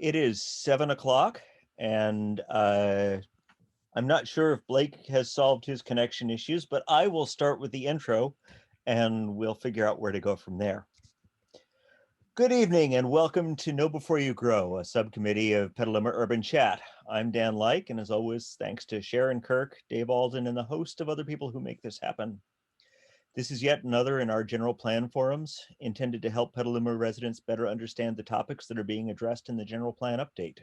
It is 7 o'clock, and I'm not sure if Blake has solved his connection issues, but I will start with the intro, and we'll figure out where to go from there. Good evening, and welcome to Know Before You Grow, a subcommittee of Petaluma Urban Chat. I'm Dan Like, and as always, thanks to Sharon Kirk, Dave Alden, and the host of other people who make this happen. This is yet another in our general plan forums, intended to help Petaluma residents better understand the topics that are being addressed in the general plan update.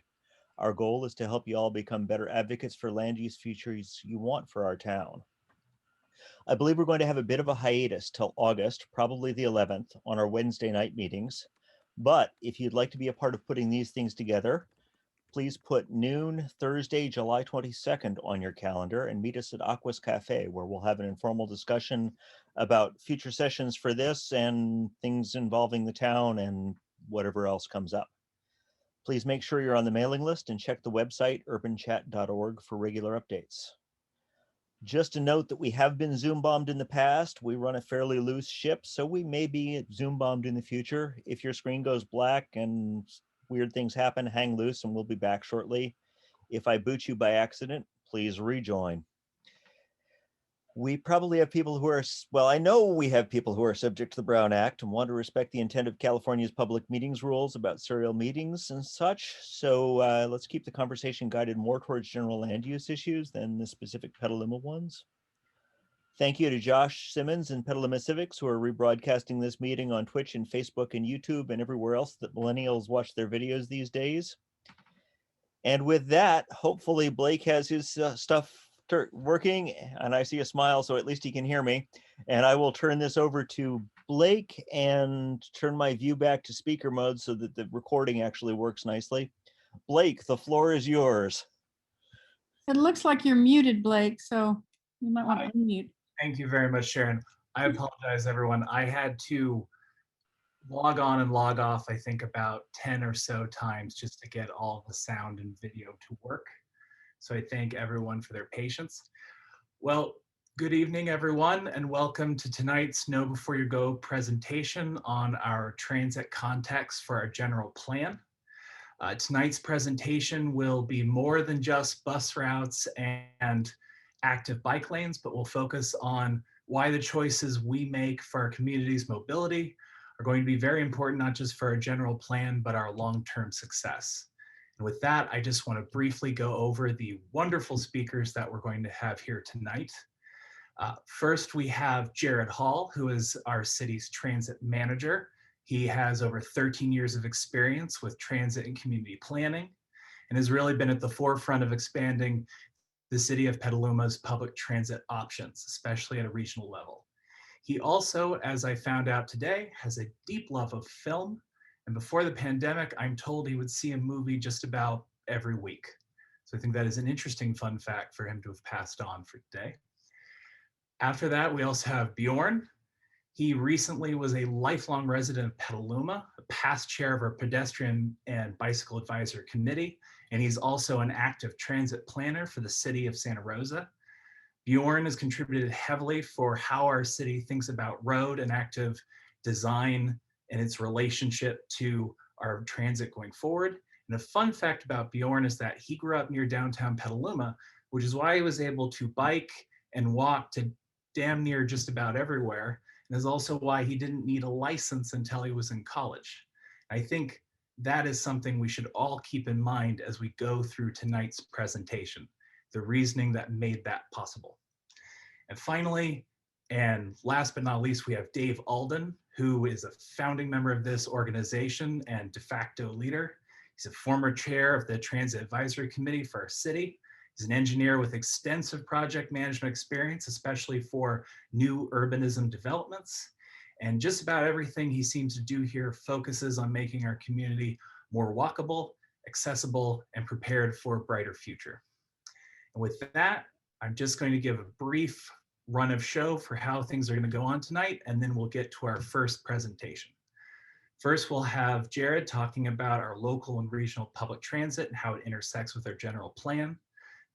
Our goal is to help you all become better advocates for land use futures you want for our town. I believe we're going to have a bit of a hiatus till August, probably the 11th, on our Wednesday night meetings. But if you'd like to be a part of putting these things together, please put noon Thursday, July 22nd on your calendar and meet us at Aqua's Cafe, where we'll have an informal discussion about future sessions for this and things involving the town and whatever else comes up. Please make sure you're on the mailing list and check the website urbanchat.org for regular updates. Just a note that we have been Zoom bombed in the past. We run a fairly loose ship, so we may be Zoom bombed in the future. If your screen goes black and weird things happen, hang loose and we'll be back shortly. If I boot you by accident, please rejoin. We probably have people who are, well, I know we have people who are subject to the Brown Act and want to respect the intent of California's public meetings rules about serial meetings and such. So let's keep the conversation guided more towards general land use issues than the specific Petaluma ones. Thank you to Josh Simmons and Petaluma Civics who are rebroadcasting this meeting on Twitch and Facebook and YouTube and everywhere else that millennials watch their videos these days. And with that, hopefully Blake has his stuff working, and I see a smile, so at least he can hear me. And I will turn this over to Blake and turn my view back to speaker mode so that the recording actually works nicely. Blake, the floor is yours. It looks like you're muted, Blake, so you might want to unmute. Thank you very much, Sharon. I apologize, everyone. I had to log on and log off, I think about 10 or so times just to get all the sound and video to work. So I thank everyone for their patience. Well, good evening, everyone, and welcome to tonight's Know Before You Go presentation on our transit context for our general plan. Tonight's presentation will be more than just bus routes and active bike lanes, but we'll focus on why the choices we make for our community's mobility are going to be very important, not just for our general plan, but our long-term success. And with that, I just want to briefly go over the wonderful speakers that we're going to have here tonight. First, we have Jared Hall, who is our city's transit manager. He has over 13 years of experience with transit and community planning and has really been at the forefront of expanding the city of Petaluma's public transit options, especially at a regional level. He also, as I found out today, has a deep love of film. And before the pandemic, I'm told he would see a movie just about every week. So I think that is an interesting fun fact for him to have passed on for today. After that, we also have Bjorn. He recently was a lifelong resident of Petaluma, a past chair of our pedestrian and bicycle advisory committee, and he's also an active transit planner for the city of Santa Rosa. Bjorn has contributed heavily for how our city thinks about road and active design and its relationship to our transit going forward. And a fun fact about Bjorn is that he grew up near downtown Petaluma, which is why he was able to bike and walk to damn near just about everywhere, and is also why he didn't need a license until he was in college. I think that is something we should all keep in mind as we go through tonight's presentation, the reasoning that made that possible. And finally, and last but not least, we have Dave Alden, who is a founding member of this organization and de facto leader. He's a former chair of the Transit Advisory Committee for our city. He's an engineer with extensive project management experience, especially for new urbanism developments. And just about everything he seems to do here focuses on making our community more walkable, accessible, and prepared for a brighter future. And with that, I'm just going to give a brief run of show for how things are going to go on tonight, and then we'll get to our first presentation. First, we'll have Jared talking about our local and regional public transit and how it intersects with our general plan.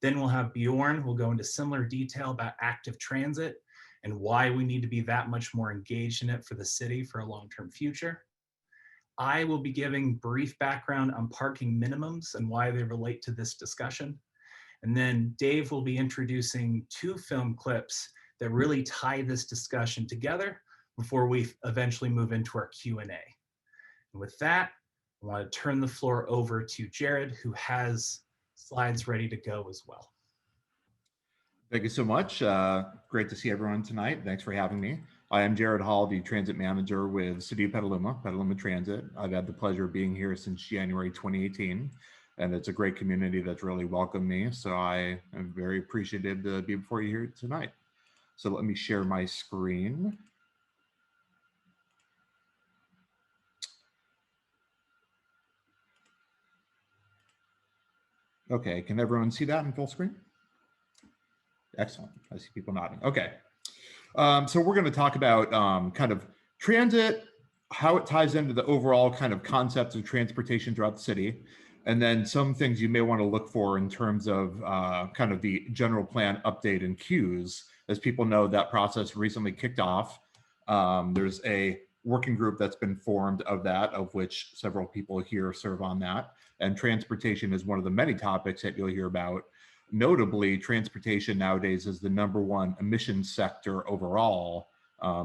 Then we'll have Bjorn, who'll go into similar detail about active transit and why we need to be that much more engaged in it for the city for a long-term future. I will be giving brief background on parking minimums and why they relate to this discussion. And then Dave will be introducing 2 film clips that really tie this discussion together before we eventually move into our Q&A. And with that, I want to turn the floor over to Jared, who has slides ready to go as well. Thank you so much. Great to see everyone tonight. Thanks for having me. I am Jared Hall, the transit manager with City of Petaluma Transit. I've had the pleasure of being here since January 2018, and it's a great community that's really welcomed me. So I am very appreciative to be before you here tonight. So let me share my screen. Okay, can everyone see that in full screen? Excellent. I see people nodding. Okay. So we're going to talk about kind of transit, how it ties into the overall kind of concepts of transportation throughout the city, and then some things you may want to look for in terms of kind of the general plan update and queues. As people know, that process recently kicked off. There's a working group that's been formed of that, of which several people here serve on that. And transportation is one of the many topics that you'll hear about. Notably, transportation nowadays is the #1 emissions sector overall,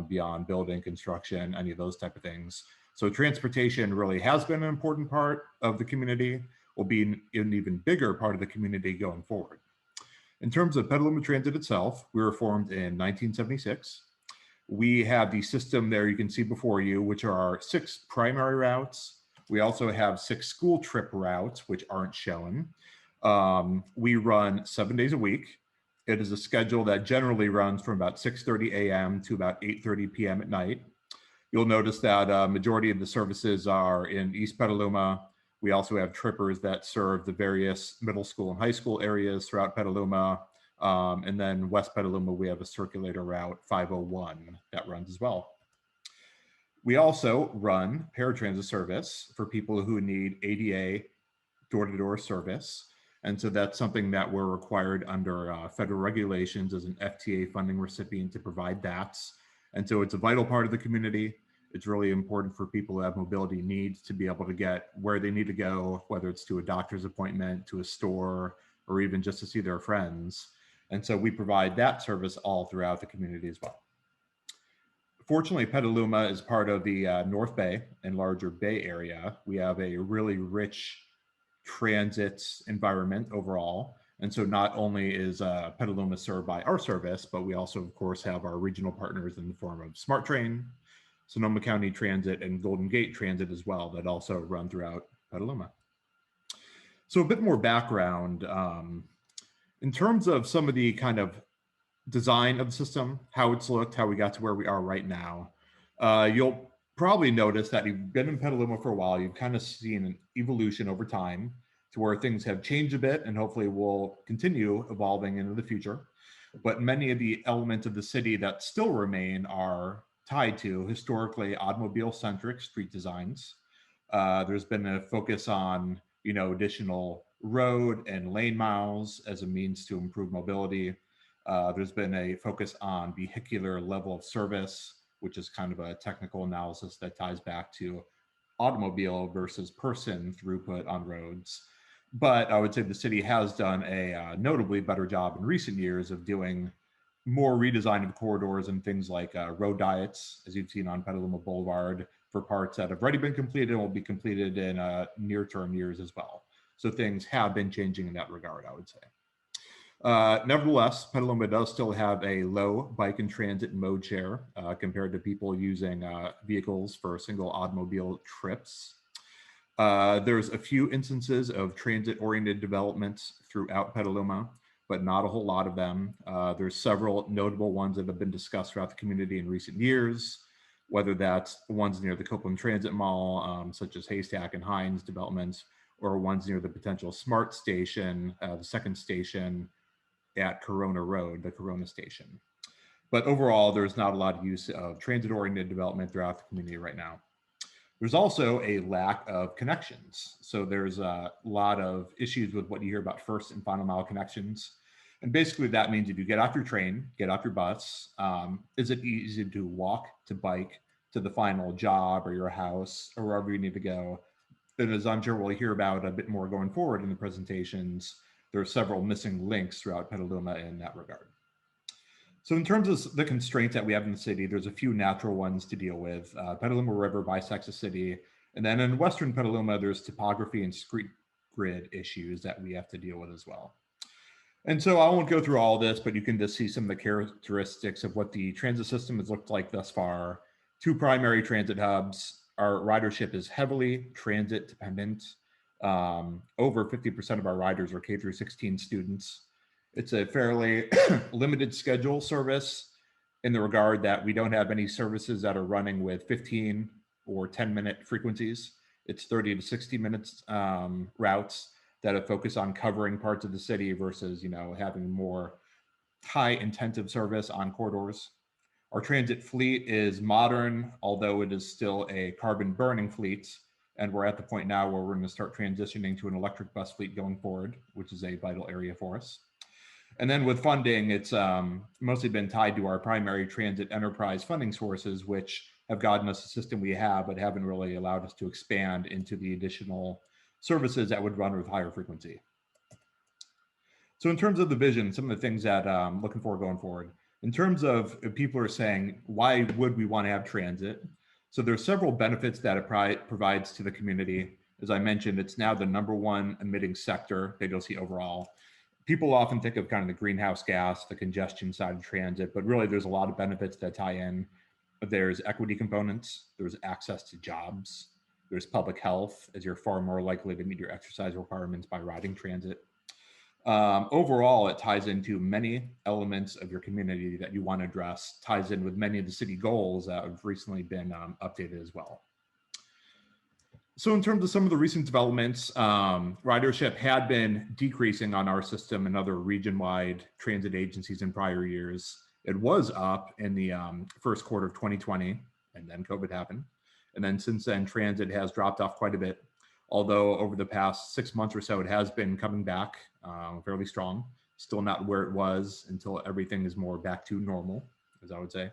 beyond building, construction, any of those type of things. So transportation really has been an important part of the community, will be an even bigger part of the community going forward. In terms of Petaluma Transit itself, we were formed in 1976. We have the system there you can see before you, which are our 6 primary routes. We also have 6 school trip routes, which aren't shown. We run 7 days a week. It is a schedule that generally runs from about 6:30 a.m. to about 8:30 p.m. at night. You'll notice that a majority of the services are in East Petaluma. We also have trippers that serve the various middle school and high school areas throughout Petaluma. And then West Petaluma, we have a circulator route 501 that runs as well. We also run paratransit service for people who need ADA door-to-door service. And so that's something that we're required under federal regulations as an FTA funding recipient to provide that. And so it's a vital part of the community. It's really important for people who have mobility needs to be able to get where they need to go, whether it's to a doctor's appointment, to a store, or even just to see their friends. And so we provide that service all throughout the community as well. Fortunately, Petaluma is part of the North Bay and larger Bay Area. We have a really rich transit environment overall. And so not only is Petaluma served by our service, but we also, of course, have our regional partners in the form of Smart Train, Sonoma County Transit, and Golden Gate Transit as well, that also run throughout Petaluma. So a bit more background. In terms of some of the kind of design of the system, how it's looked, how we got to where we are right now, you'll probably notice that you've been in Petaluma for a while. You've kind of seen an evolution over time to where things have changed a bit and hopefully will continue evolving into the future. But many of the elements of the city that still remain are tied to historically automobile-centric street designs. There's been a focus on, additional road and lane miles as a means to improve mobility. There's been a focus on vehicular level of service, which is kind of a technical analysis that ties back to automobile versus person throughput on roads. But I would say the city has done a notably better job in recent years of doing more redesign of corridors and things like road diets, as you've seen on Petaluma Boulevard, for parts that have already been completed and will be completed in near-term years as well. So things have been changing in that regard, I would say. Nevertheless, Petaluma does still have a low bike and transit mode share compared to people using vehicles for single automobile trips. There's a few instances of transit-oriented developments throughout Petaluma, but not a whole lot of them. There's several notable ones that have been discussed throughout the community in recent years, whether that's ones near the Copeland Transit Mall, such as Haystack and Hines developments, or ones near the potential SMART station, the second station at Corona Road, the Corona station. But overall, there's not a lot of use of transit-oriented development throughout the community right now. There's also a lack of connections. So there's a lot of issues with what you hear about first and final mile connections. And basically that means if you get off your train, get off your bus, is it easy to walk, to bike, to the final job or your house or wherever you need to go. And as I'm sure we'll hear about a bit more going forward in the presentations, there are several missing links throughout Petaluma in that regard. So in terms of the constraints that we have in the city, there's a few natural ones to deal with. Petaluma River bisects the city. And then in Western Petaluma, there's topography and street grid issues that we have to deal with as well. And so I won't go through all this, but you can just see some of the characteristics of what the transit system has looked like thus far. 2 primary transit hubs. Our ridership is heavily transit dependent. Over 50% of our riders are K through 16 students. It's a fairly limited schedule service in the regard that we don't have any services that are running with 15 or 10-minute frequencies. It's 30 to 60 minutes routes that are focused on covering parts of the city versus, having more high intensive service on corridors. Our transit fleet is modern, although it is still a carbon burning fleet. And we're at the point now where we're going to start transitioning to an electric bus fleet going forward, which is a vital area for us. And then with funding, it's mostly been tied to our primary transit enterprise funding sources, which have gotten us the system we have, but haven't really allowed us to expand into the additional services that would run with higher frequency. So in terms of the vision, some of the things that I'm looking for going forward, in terms of if people are saying, why would we want to have transit? So there's several benefits that it provides to the community. As I mentioned, it's now the #1 emitting sector that you'll see overall. People often think of kind of the greenhouse gas, the congestion side of transit, but really there's a lot of benefits that tie in. There's equity components, there's access to jobs, there's public health, as you're far more likely to meet your exercise requirements by riding transit. Overall, it ties into many elements of your community that you want to address, ties in with many of the city goals that have recently been updated as well. So in terms of some of the recent developments, ridership had been decreasing on our system and other region-wide transit agencies in prior years. It was up in the first quarter of 2020, and then COVID happened. And then since then, transit has dropped off quite a bit. Although over the past 6 months or so, it has been coming back fairly strong. Still not where it was until everything is more back to normal, as I would say.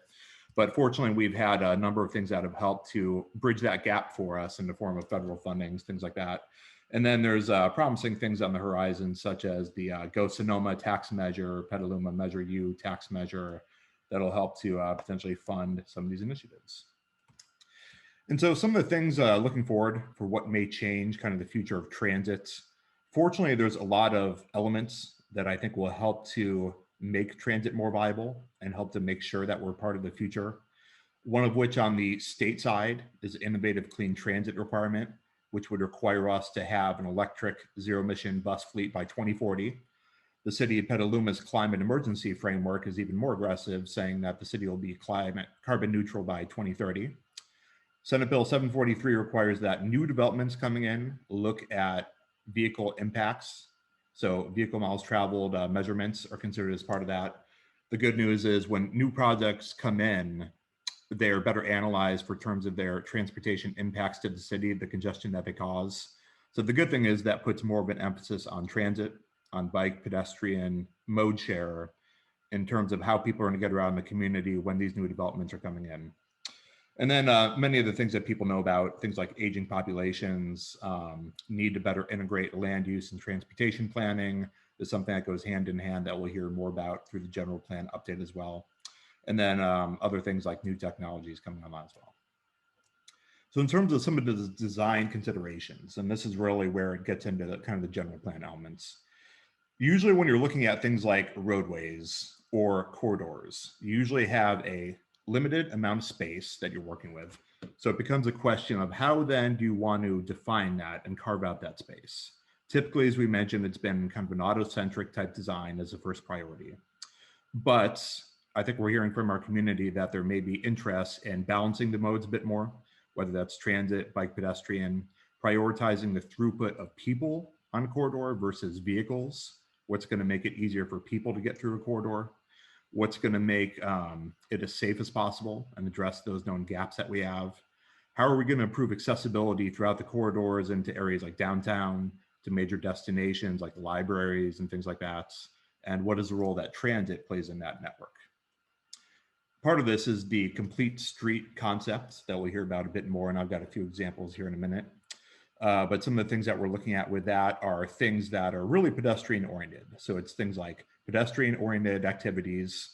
But fortunately, we've had a number of things that have helped to bridge that gap for us in the form of federal fundings, things like that. And then there's promising things on the horizon, such as the Go Sonoma tax measure, Petaluma Measure U tax measure, that'll help to potentially fund some of these initiatives. And so some of the things looking forward for what may change kind of the future of transit. Fortunately, there's a lot of elements that I think will help to make transit more viable and help to make sure that we're part of the future. One of which on the state side is innovative clean transit requirement, which would require us to have an electric zero emission bus fleet by 2040. The city of Petaluma's climate emergency framework is even more aggressive, saying that the city will be carbon neutral by 2030. Senate Bill 743 requires that new developments coming in look at vehicle impacts. So vehicle miles traveled measurements are considered as part of that. The good news is when new projects come in, they are better analyzed for terms of their transportation impacts to the city, the congestion that they cause. So the good thing is that puts more of an emphasis on transit, on bike, pedestrian, mode share, in terms of how people are going to get around the community when these new developments are coming in. And then many of the things that people know about, things like aging populations, need to better integrate land use and transportation planning is something that goes hand in hand that we'll hear more about through the general plan update as well. And then other things like new technologies coming online as well. So in terms of some of the design considerations, and this is really where it gets into the kind of the general plan elements. Usually when you're looking at things like roadways or corridors, you usually have a limited amount of space that you're working with. So it becomes a question of how then do you want to define that and carve out that space? Typically, as we mentioned, it's been kind of an auto-centric type design as the first priority. But I think we're hearing from our community that there may be interest in balancing the modes a bit more, whether that's transit, bike, pedestrian, prioritizing the throughput of people on a corridor versus vehicles, what's going to make it easier for people to get through a corridor, what's going to make it as safe as possible and address those known gaps that we have. How are we going to improve accessibility throughout the corridors into areas like downtown, to major destinations like libraries and things like that? And what is the role that transit plays in that network? part of this is the complete street concept that we'll hear about a bit more, and I've got a few examples here in a minute. But some of the things that we're looking at with that are things that are really pedestrian oriented. So it's things like pedestrian oriented activities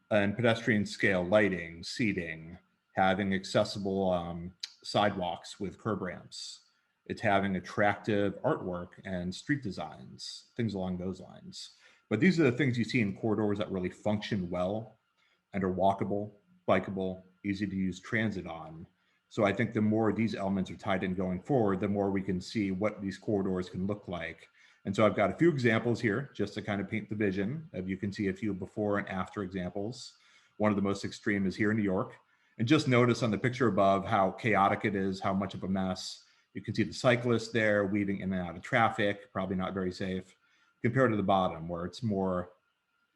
and pedestrian scale lighting, seating, having accessible sidewalks with curb ramps. It's having attractive artwork and street designs, things along those lines. But these are the things you see in corridors that really function well and are walkable, bikeable, easy to use transit on. So I think the more these elements are tied in going forward, the more we can see what these corridors can look like. And so I've got a few examples here just to kind of paint the vision. You can see a few before and after examples. One of the most extreme is here in New York. And just notice on the picture above how chaotic it is, how much of a mess. You can see the cyclists there weaving in and out of traffic, probably not very safe, compared to the bottom where it's more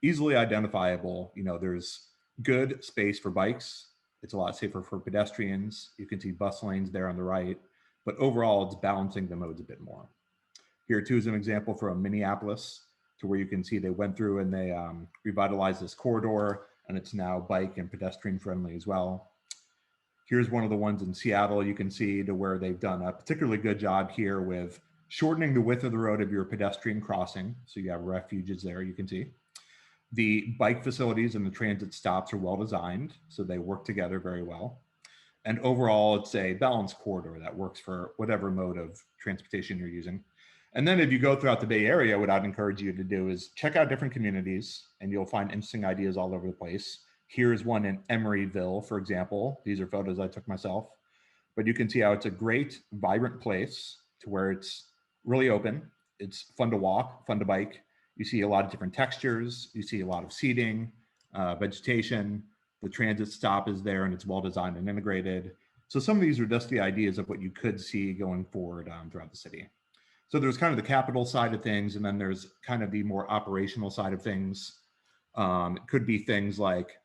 easily identifiable. You know, there's good space for bikes. It's a lot safer for pedestrians. You can see bus lanes there on the right, but overall it's balancing the modes a bit more. Here too is an example from Minneapolis to where you can see they went through and they revitalized this corridor, and it's now bike and pedestrian friendly as well. Here's one of the ones in Seattle. You can see to where they've done a particularly good job here with shortening the width of the road of your pedestrian crossing. So you have refuges there, you can see. The bike facilities and the transit stops are well designed, so they work together very well. And overall, it's a balanced corridor that works for whatever mode of transportation you're using. And then if you go throughout the Bay Area, what I'd encourage you to do is check out different communities, and you'll find interesting ideas all over the place. Here's one in Emeryville, for example. These are photos I took myself. But you can see how it's a great, vibrant place to where it's really open. It's fun to walk, fun to bike. You see a lot of different textures. You see a lot of seating, vegetation. The transit stop is there and it's well designed and integrated. So some of these are just the ideas of what you could see going forward throughout the city. So there's kind of the capital side of things, and then there's kind of the more operational side of things. It could be things like,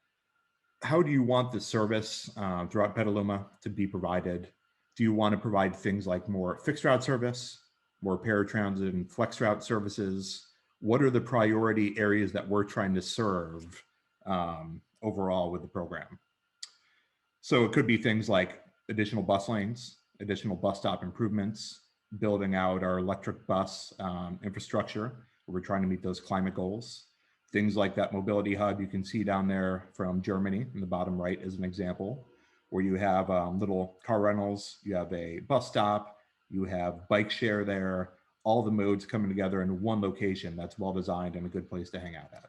how do you want the service throughout Petaluma to be provided? Do you want to provide things like more fixed route service, more paratransit and flex route services? What are the priority areas that we're trying to serve overall with the program? So it could be things like additional bus lanes, additional bus stop improvements, building out our electric bus infrastructure. We're trying to meet those climate goals. Things like that mobility hub you can see down there from Germany in the bottom right as an example, where you have little car rentals, you have a bus stop, you have bike share there, all the modes coming together in one location that's well designed and a good place to hang out at.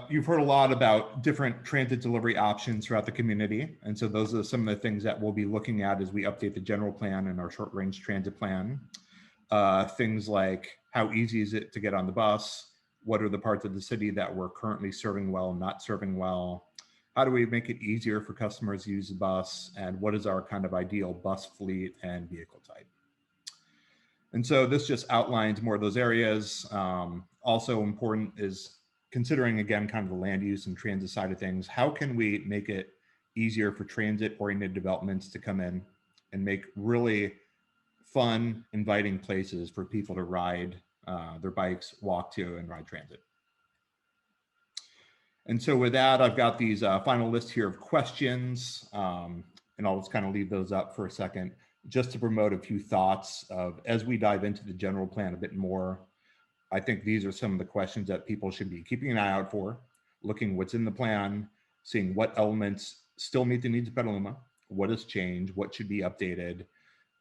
You've heard a lot about different transit delivery options throughout the community. And so those are some of the things that we'll be looking at as we update the general plan and our short range transit plan. Things like, how easy is it to get on the bus? What are the parts of the city that we're currently serving well, not serving well? How do we make it easier for customers to use the bus? And what is our kind of ideal bus fleet and vehicle type? And so this just outlines more of those areas. Also important is considering, again, kind of the land use and transit side of things. How can we make it easier for transit-oriented developments to come in and make really fun, inviting places for people to ride their bikes, walk to, and ride transit? And so with that, I've got these final list here of questions, and I'll just kind of leave those up for a second, just to promote a few thoughts of, as we dive into the general plan a bit more. I think these are some of the questions that people should be keeping an eye out for, looking what's in the plan, seeing what elements still meet the needs of Petaluma, what has changed, what should be updated,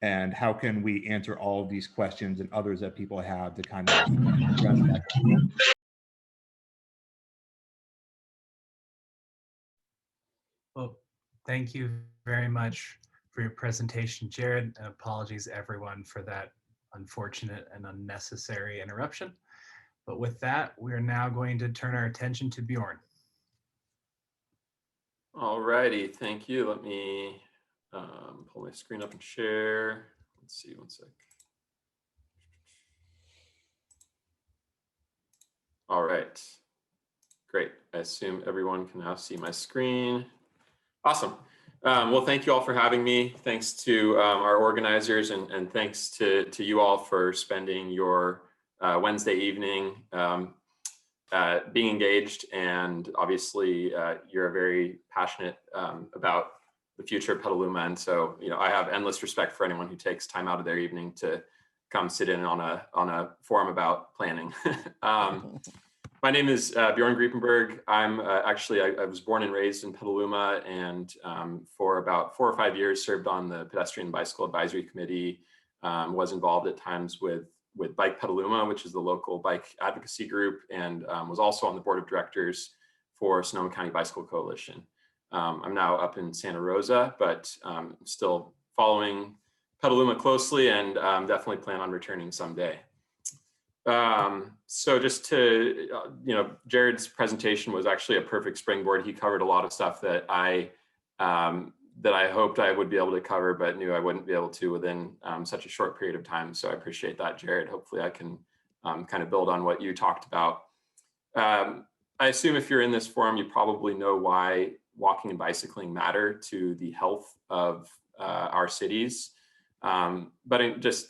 and how can we answer all of these questions and others that people have to kind of address that. Well, thank you very much for your presentation, Jared, and apologies everyone for that unfortunate and unnecessary interruption. But with that, we are now going to turn our attention to Bjorn. All righty, thank you. Let me pull my screen up and share. Let's see, one sec. All right, great. I assume everyone can now see my screen. Awesome. Well, thank you all for having me. Thanks to our organizers, and thanks to you all for spending your Wednesday evening being engaged, and obviously you're very passionate about the future of Petaluma. And so, I have endless respect for anyone who takes time out of their evening to come sit in on a forum about planning. My name is Bjorn Griepenberg. I'm I was born and raised in Petaluma, and for about 4 or 5 years served on the Pedestrian and Bicycle Advisory Committee. Was involved at times with Bike Petaluma, which is the local bike advocacy group, and was also on the board of directors for Sonoma County Bicycle Coalition. I'm now up in Santa Rosa, but still following Petaluma closely, and definitely plan on returning someday. So just to, Jared's presentation was actually a perfect springboard. He covered a lot of stuff that I hoped I would be able to cover, but knew I wouldn't be able to within such a short period of time. So I appreciate that, Jared. Hopefully I can kind of build on what you talked about. I assume if you're in this forum, you probably know why walking and bicycling matter to the health of our cities. But just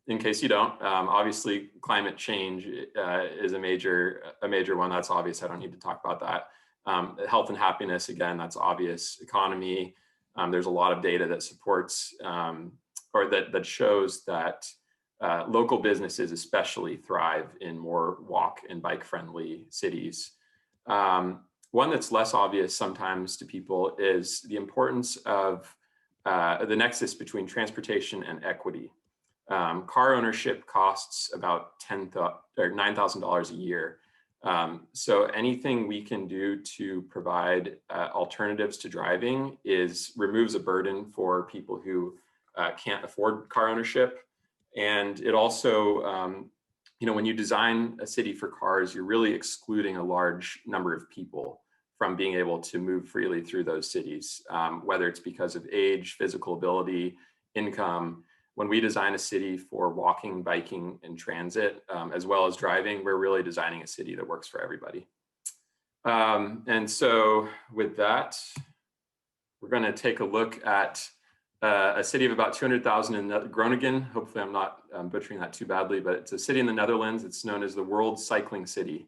in case you don't, obviously climate change is a major one. That's obvious. I don't need to talk about that. Health and happiness, again, that's obvious. Economy. There's a lot of data that supports or that shows that local businesses especially thrive in more walk and bike friendly cities. One that's less obvious sometimes to people is the importance of the nexus between transportation and equity. Car ownership costs about $9,000 a year. So anything we can do to provide alternatives to driving removes a burden for people who can't afford car ownership. And it also, when you design a city for cars, you're really excluding a large number of people from being able to move freely through those cities, whether it's because of age, physical ability, income. When we design a city for walking, biking, and transit, as well as driving, we're really designing a city that works for everybody. And so with that, we're going to take a look at a city of about 200,000 in Groningen. Hopefully I'm not butchering that too badly, but it's a city in the Netherlands. It's known as the World Cycling City.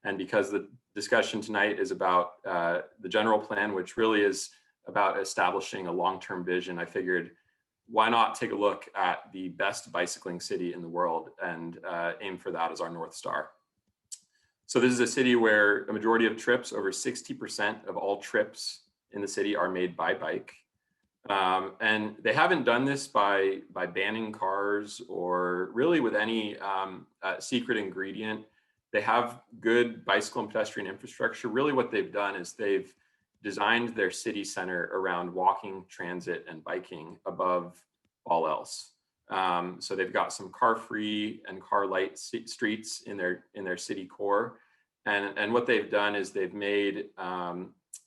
And because the discussion tonight is about the general plan, which really is about establishing a long-term vision, I figured, why not take a look at the best bicycling city in the world and aim for that as our North Star. So this is a city where a majority of trips, over 60% of all trips in the city, are made by bike. And they haven't done this by banning cars or really with any secret ingredient. They have good bicycle and pedestrian infrastructure. Really what they've done is they've designed their city center around walking, transit, and biking above all else. So they've got some car-free and car-light streets in their city core. And what they've done is they've made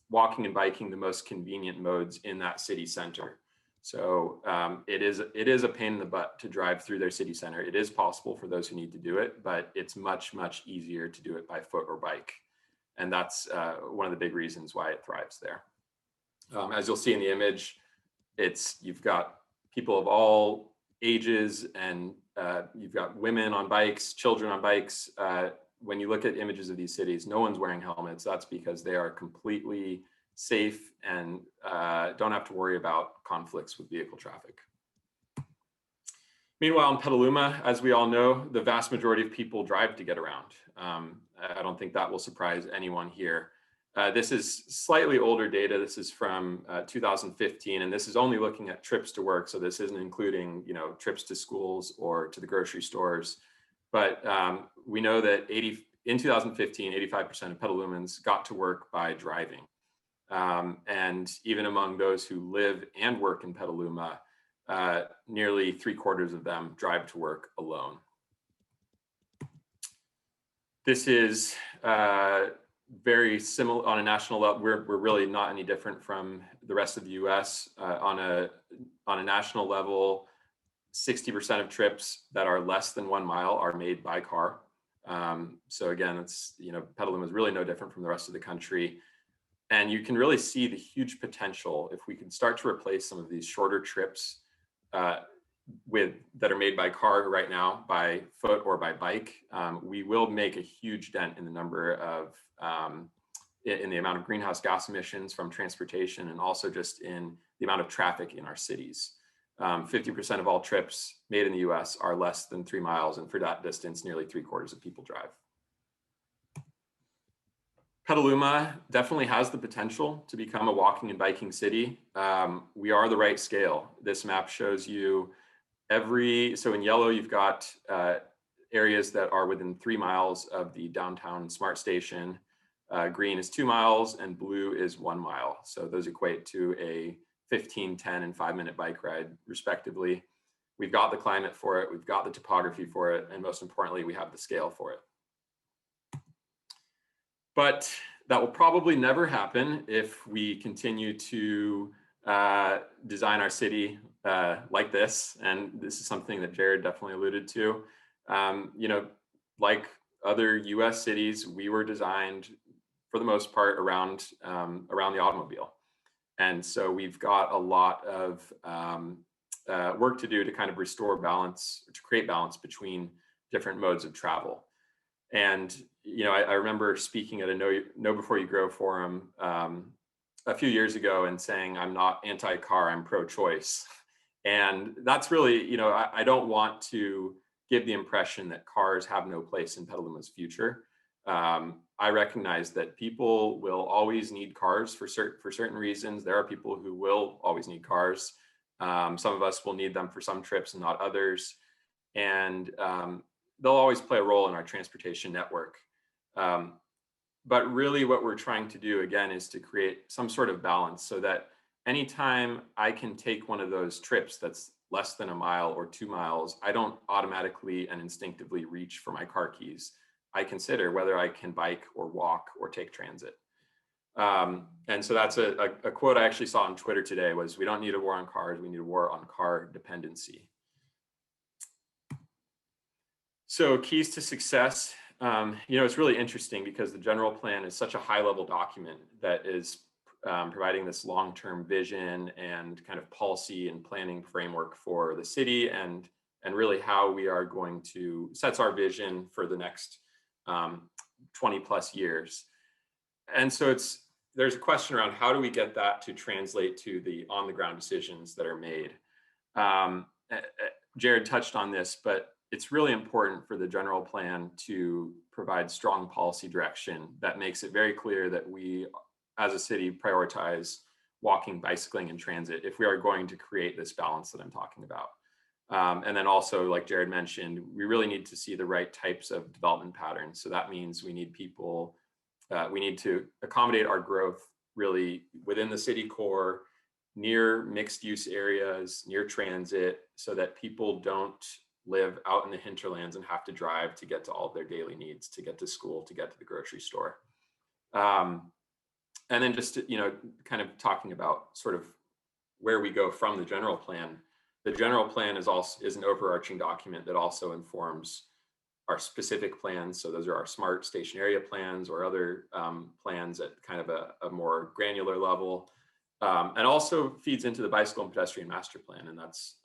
walking and biking the most convenient modes in that city center. So it is a pain in the butt to drive through their city center. It is possible for those who need to do it, but it's much, much easier to do it by foot or bike. And that's one of the big reasons why it thrives there. As you'll see in the image, you've got people of all ages, and you've got women on bikes, children on bikes. When you look at images of these cities, no one's wearing helmets. That's because they are completely safe and don't have to worry about conflicts with vehicle traffic. Meanwhile, in Petaluma, as we all know, the vast majority of people drive to get around. I don't think that will surprise anyone here. This is slightly older data. This is from 2015, and this is only looking at trips to work. So this isn't including, trips to schools or to the grocery stores. But we know that in 2015, 85% of Petalumans got to work by driving. And even among those who live and work in Petaluma, nearly 3/4 of them drive to work alone. This is very similar on a national level. We're really not any different from the rest of the U.S. On a national level, 60% of trips that are less than 1 mile are made by car. So again, Petaluma is really no different from the rest of the country. And you can really see the huge potential if we can start to replace some of these shorter trips that are made by car right now, by foot or by bike, we will make a huge dent in the number of in the amount of greenhouse gas emissions from transportation, and also just in the amount of traffic in our cities. 50% of all trips made in the US are less than 3 miles, and for that distance, nearly 3/4 of people drive. Petaluma definitely has the potential to become a walking and biking city. We are the right scale. This map shows you so in yellow, you've got areas that are within 3 miles of the downtown smart station. Green is 2 miles and blue is 1 mile. So those equate to a 15, 10, and 5-minute bike ride, respectively. We've got the climate for it, we've got the topography for it, and most importantly, we have the scale for it. But that will probably never happen if we continue to design our city like this. And this is something that Jared definitely alluded to. Like other US cities, we were designed for the most part around the automobile. And so we've got a lot of work to do to kind of restore balance, to create balance between different modes of travel. And I remember speaking at a Know Before You Grow forum a few years ago and saying, I'm not anti-car, I'm pro-choice. And that's really, I don't want to give the impression that cars have no place in Petaluma's future. I recognize that people will always need cars for certain reasons. There are people who will always need cars. Some of us will need them for some trips and not others. And they'll always play a role in our transportation network. But really what we're trying to do, again, is to create some sort of balance so that anytime I can take one of those trips that's less than 1 mile or 2 miles, I don't automatically and instinctively reach for my car keys. I consider whether I can bike or walk or take transit. And so that's a quote I actually saw on Twitter today was, we don't need a war on cars, we need a war on car dependency. So keys to success, it's really interesting because the general plan is such a high level document that is providing this long-term vision and kind of policy and planning framework for the city, and really how we are going to sets our vision for the next 20 plus years. And so there's a question around how do we get that to translate to the on the ground decisions that are made. Jared touched on this, but it's really important for the general plan to provide strong policy direction that makes it very clear that we as a city prioritize walking, bicycling, and transit if we are going to create this balance that I'm talking about. And then also, like Jared mentioned, we really need to see the right types of development patterns. So that means we need people, we need to accommodate our growth really within the city core, near mixed use areas, near transit, so that people don't live out in the hinterlands and have to drive to get to all of their daily needs, to get to school, to get to the grocery store. And then just, kind of talking about sort of where we go from the general plan. The general plan is an overarching document that also informs our specific plans. So those are our smart station area plans or other plans at kind of a more granular level, and also feeds into the bicycle and pedestrian master plan. And that's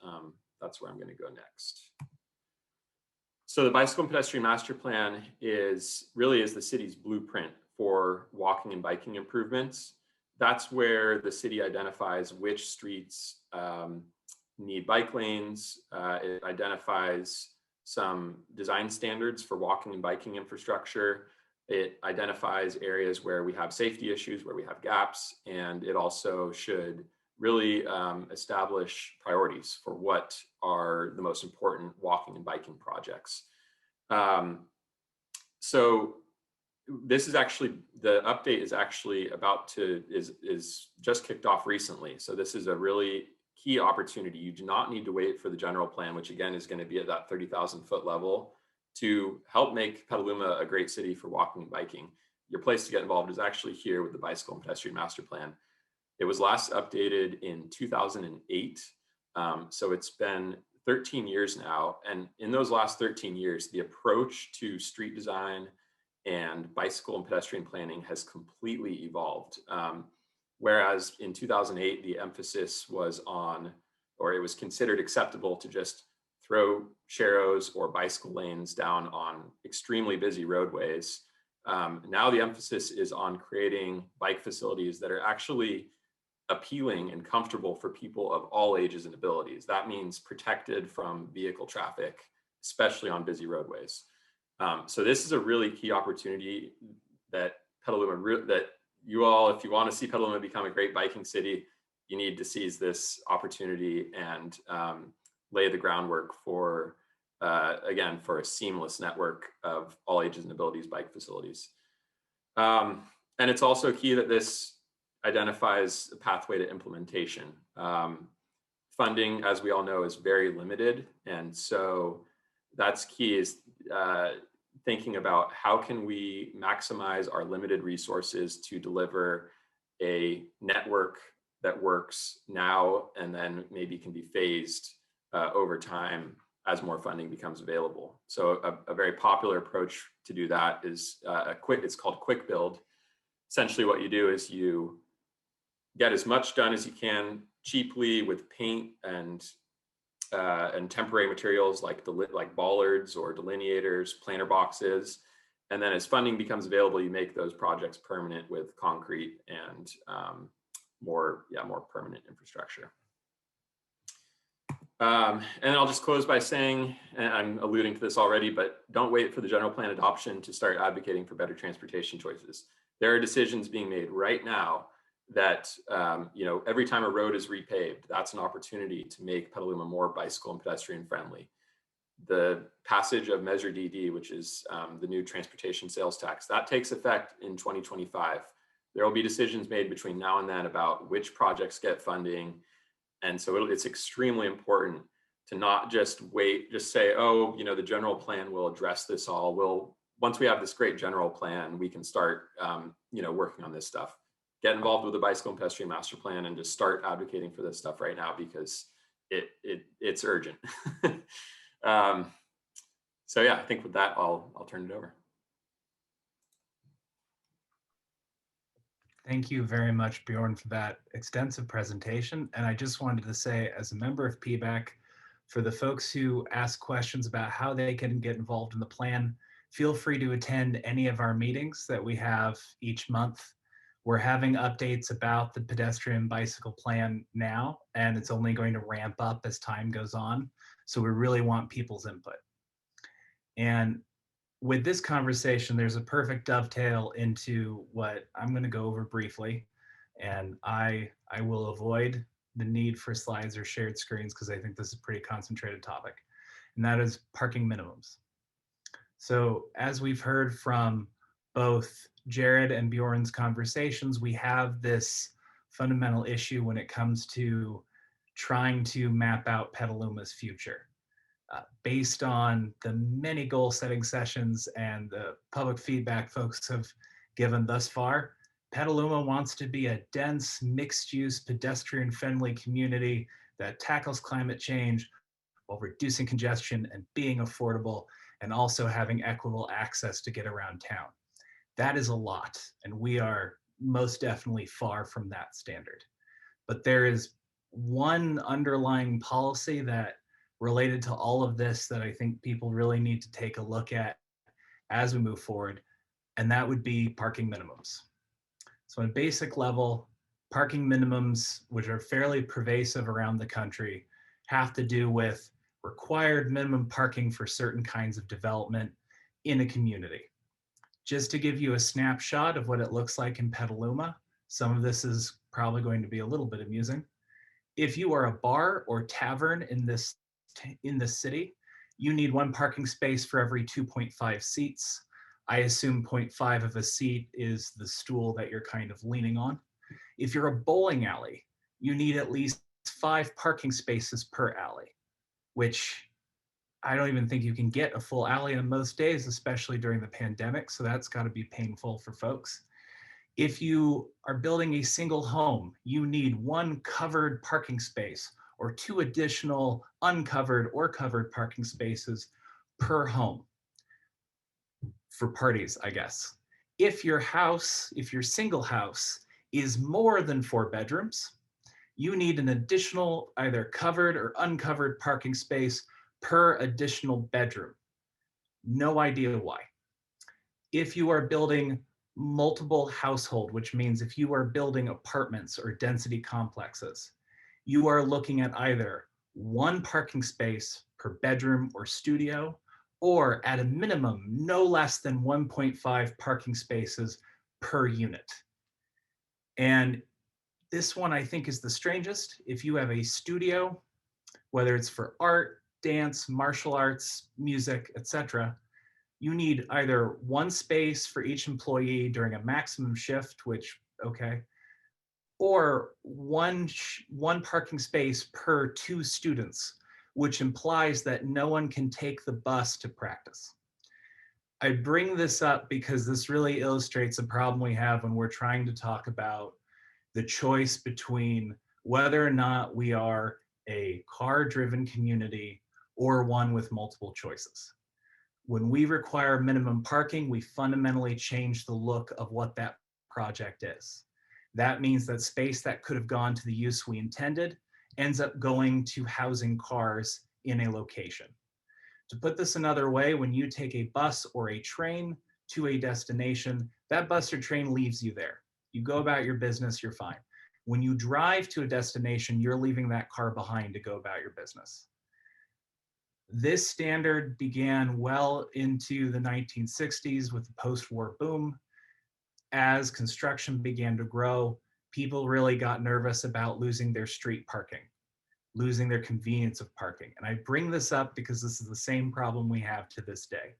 where I'm going to go next. So the bicycle and pedestrian master plan is the city's blueprint for walking and biking improvements. That's where the city identifies which streets need bike lanes. It identifies some design standards for walking and biking infrastructure. It identifies areas where we have safety issues, where we have gaps, and it also should really establish priorities for what are the most important walking and biking projects. So this is actually, the update is actually is just kicked off recently. So this is a really key opportunity. You do not need to wait for the general plan, which again is going to be at that 30,000 foot level, to help make Petaluma a great city for walking and biking. Your place to get involved is actually here with the bicycle and pedestrian master plan. It was last updated in 2008. So it's been 13 years now. And in those last 13 years, the approach to street design and bicycle and pedestrian planning has completely evolved. Whereas in 2008, the emphasis was on or it was considered acceptable to just throw sharrows or bicycle lanes down on extremely busy roadways. Now the emphasis is on creating bike facilities that are actually appealing and comfortable for people of all ages and abilities. That means protected from vehicle traffic, especially on busy roadways. So this is a really key opportunity that Petaluma, that you all, if you want to see Petaluma become a great biking city, you need to seize this opportunity and lay the groundwork for, again, for a seamless network of all ages and abilities bike facilities. And it's also key that this identifies a pathway to implementation. Funding, as we all know, is very limited. And so that's key, is thinking about how can we maximize our limited resources to deliver a network that works now and then maybe can be phased over time as more funding becomes available. So a very popular approach to do that is it's called quick build. Essentially what you do is you get as much done as you can cheaply with paint and temporary materials like bollards or delineators, planter boxes. And then as funding becomes available, you make those projects permanent with concrete and more permanent infrastructure. And I'll just close by saying, and I'm alluding to this already, but don't wait for the general plan adoption to start advocating for better transportation choices. There are decisions being made right now that, every time a road is repaved, that's an opportunity to make Petaluma more bicycle and pedestrian friendly. The passage of Measure DD, which is the new transportation sales tax, that takes effect in 2025. There will be decisions made between now and then about which projects get funding. And so it's extremely important to not just say, oh, the general plan will address this all. Once we have this great general plan, we can start, working on this stuff. Get involved with the bicycle and pedestrian master plan and just start advocating for this stuff right now, because it's urgent. So yeah, I think with that, I'll turn it over. Thank you very much, Bjorn, for that extensive presentation. And I just wanted to say, as a member of PBAC, for the folks who ask questions about how they can get involved in the plan, feel free to attend any of our meetings that we have each month. We're having updates about the pedestrian bicycle plan now, and it's only going to ramp up as time goes on. So we really want people's input. And with this conversation, there's a perfect dovetail into what I'm going to go over briefly. And I will avoid the need for slides or shared screens because I think this is a pretty concentrated topic, and that is parking minimums. So as we've heard from both Jared and Bjorn's conversations, we have this fundamental issue when it comes to trying to map out Petaluma's future. Based on the many goal setting sessions and the public feedback folks have given thus far, Petaluma wants to be a dense, mixed use, pedestrian friendly community that tackles climate change while reducing congestion and being affordable, and also having equitable access to get around town. That is a lot, and we are most definitely far from that standard. But there is one underlying policy that related to all of this that I think people really need to take a look at as we move forward, and that would be parking minimums. So on a basic level, parking minimums, which are fairly pervasive around the country, have to do with required minimum parking for certain kinds of development in a community. Just to give you a snapshot of what it looks like in Petaluma, some of this is probably going to be a little bit amusing. If you are a bar or tavern in the city, you need one parking space for every 2.5 seats. I assume 0.5 of a seat is the stool that you're kind of leaning on. If you're a bowling alley, you need at least 5 parking spaces per alley, which I don't even think you can get a full alley on most days, especially during the pandemic. So that's got to be painful for folks. If you are building a single home, you need 1 covered parking space or 2 additional uncovered or covered parking spaces per home for parties, I guess. If your single house is more than 4 bedrooms, you need an additional either covered or uncovered parking space per additional bedroom. No idea why. If you are building multiple household, which means if you are building apartments or density complexes, you are looking at either one parking space per bedroom or studio, or at a minimum, no less than 1.5 parking spaces per unit. And this one I think is the strangest. If you have a studio, whether it's for art, dance, martial arts, music, etc., you need either one space for each employee during a maximum shift, which, okay, or one parking space per 2 students, which implies that no one can take the bus to practice. I bring this up because this really illustrates a problem we have when we're trying to talk about the choice between whether or not we are a car-driven community or one with multiple choices. When we require minimum parking, we fundamentally change the look of what that project is. That means that space that could have gone to the use we intended ends up going to housing cars in a location. To put this another way, when you take a bus or a train to a destination, that bus or train leaves you there. You go about your business, you're fine. When you drive to a destination, you're leaving that car behind to go about your business. This standard began well into the 1960s with the post-war boom. As construction began to grow, people really got nervous about losing their street parking, losing their convenience of parking. And I bring this up because this is the same problem we have to this day.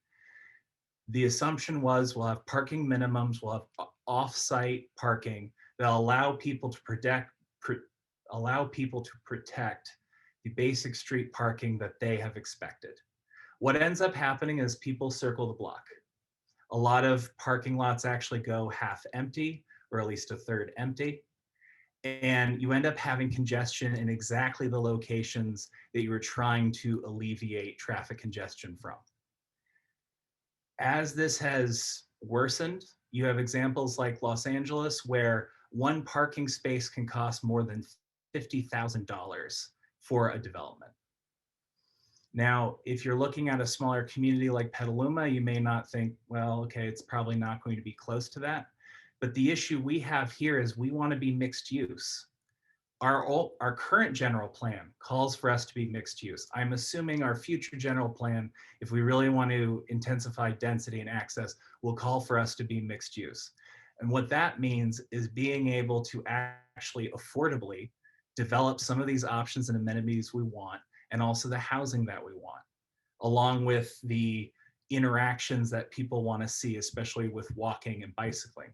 The assumption was we'll have parking minimums, we'll have off-site parking that allow people to protect the basic street parking that they have expected. What ends up happening is people circle the block. A lot of parking lots actually go half empty, or at least a third empty. And you end up having congestion in exactly the locations that you were trying to alleviate traffic congestion from. As this has worsened, you have examples like Los Angeles, where one parking space can cost more than $50,000 for a development. Now, if you're looking at a smaller community like Petaluma, you may not think, well, okay, it's probably not going to be close to that. But the issue we have here is we want to be mixed use. Our current general plan calls for us to be mixed use. I'm assuming our future general plan, if we really want to intensify density and access, will call for us to be mixed use. And what that means is being able to actually affordably develop some of these options and amenities we want, and also the housing that we want, along with the interactions that people want to see, especially with walking and bicycling.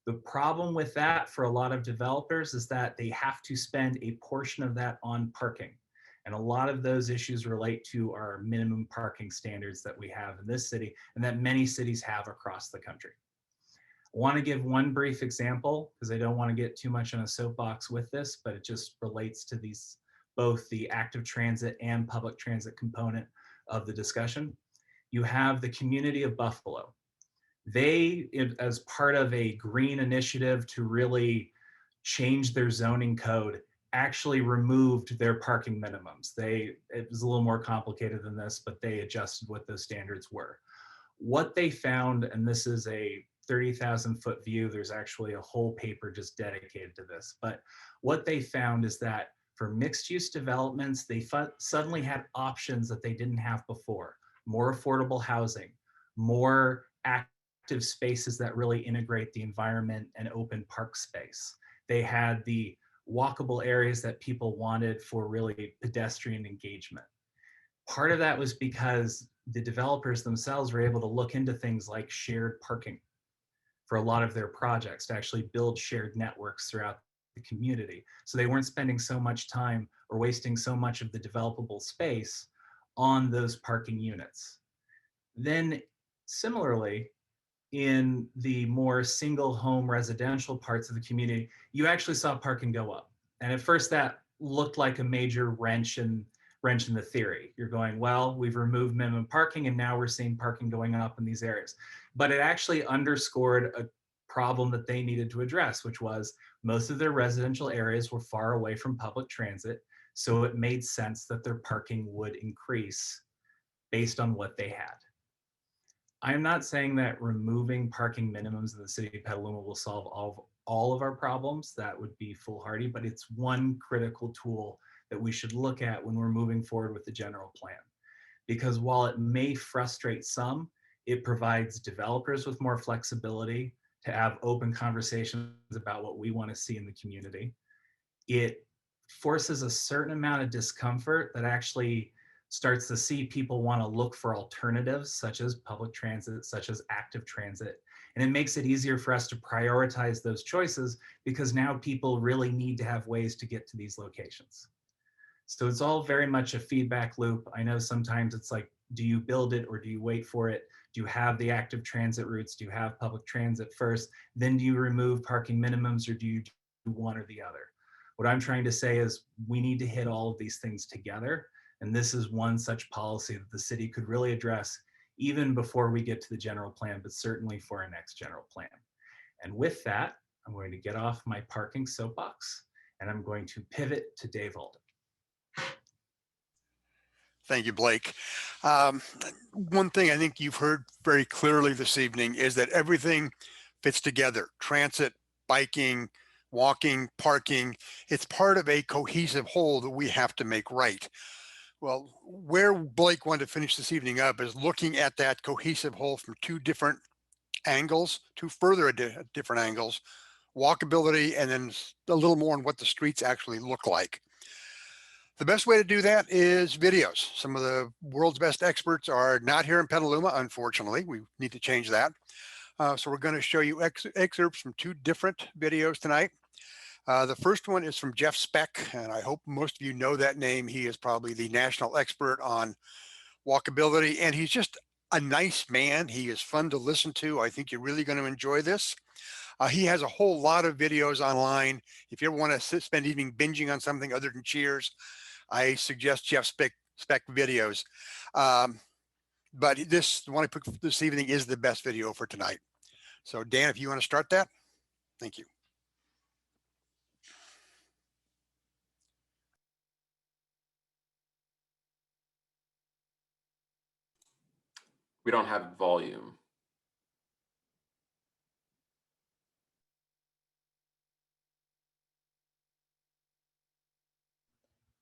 The problem with that for a lot of developers is that they have to spend a portion of that on parking. And a lot of those issues relate to our minimum parking standards that we have in this city and that many cities have across the country. I want to give one brief example because I don't want to get too much on a soapbox with this, but it just relates to these, both the active transit and public transit component of the discussion. You have the community of Buffalo. They, as part of a green initiative to really change their zoning code, actually removed their parking minimums. It was a little more complicated than this, but they adjusted what those standards were. What they found, and this is a 30,000 foot view, there's actually a whole paper just dedicated to this, but what they found is that for mixed use developments, they suddenly had options that they didn't have before. More affordable housing, more active spaces that really integrate the environment and open park space. They had the walkable areas that people wanted for really pedestrian engagement. Part of that was because the developers themselves were able to look into things like shared parking for a lot of their projects, to actually build shared networks throughout the community. So they weren't spending so much time or wasting so much of the developable space on those parking units. Then similarly, in the more single home residential parts of the community, you actually saw parking go up. And at first that looked like a major wrench in the theory. You're going, well, we've removed minimum parking and now we're seeing parking going up in these areas. But it actually underscored a problem that they needed to address, which was most of their residential areas were far away from public transit. So it made sense that their parking would increase based on what they had. I'm not saying that removing parking minimums in the city of Petaluma will solve all of our problems. That would be foolhardy, but it's one critical tool that we should look at when we're moving forward with the general plan. Because while it may frustrate some, it provides developers with more flexibility to have open conversations about what we want to see in the community. It forces a certain amount of discomfort that actually starts to see people want to look for alternatives, such as public transit, such as active transit. And it makes it easier for us to prioritize those choices because now people really need to have ways to get to these locations. So it's all very much a feedback loop. I know sometimes it's like, do you build it or do you wait for it? Do you have the active transit routes? Do you have public transit first? Then do you remove parking minimums or do you do one or the other? What I'm trying to say is we need to hit all of these things together. And this is one such policy that the city could really address even before we get to the general plan, but certainly for our next general plan. And with that, I'm going to get off my parking soapbox and I'm going to pivot to Dave Alden. Thank you, Blake. One thing I think you've heard very clearly this evening is that everything fits together. Transit, biking, walking, parking. It's part of a cohesive whole that we have to make right. Well, where Blake wanted to finish this evening up is looking at that cohesive whole from two different angles, two further different angles, walkability, and then a little more on what the streets actually look like. The best way to do that is videos. Some of the world's best experts are not here in Petaluma, unfortunately. We need to change that. So we're going to show you excerpts from two different videos tonight. The first one is from Jeff Speck, and I hope most of you know that name. He is probably the national expert on walkability, and he's just a nice man. He is fun to listen to. I think you're really going to enjoy this. He has a whole lot of videos online. If you ever want to spend evening binging on something other than Cheers, I suggest Jeff Speck videos. But the one I picked this evening is the best video for tonight. So Dan, if you want to start that, thank you. We don't have volume.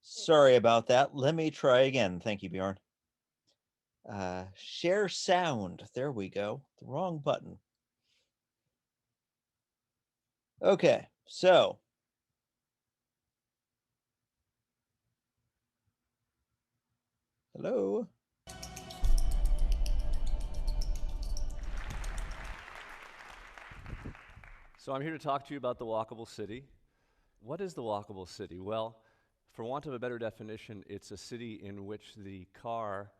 Sorry about that. Let me try again. Thank you, Bjorn. Share sound. There we go. The wrong button. Okay, so hello. So I'm here to talk to you about the walkable city. What is the walkable city? Well, for want of a better definition, it's a city in which the car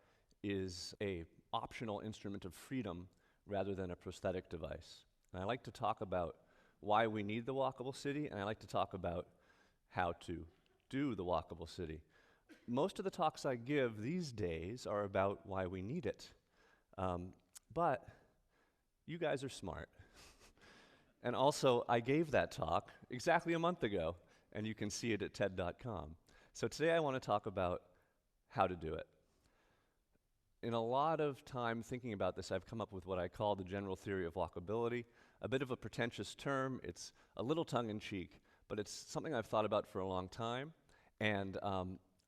is an optional instrument of freedom rather than a prosthetic device. And I like to talk about why we need the walkable city, and I like to talk about how to do the walkable city. Most of the talks I give these days are about why we need it. But you guys are smart. And also, I gave that talk exactly a month ago, and you can see it at TED.com. So today I want to talk about how to do it. In a lot of time thinking about this, I've come up with what I call the general theory of walkability, a bit of a pretentious term. It's a little tongue-in-cheek, but it's something I've thought about for a long time, and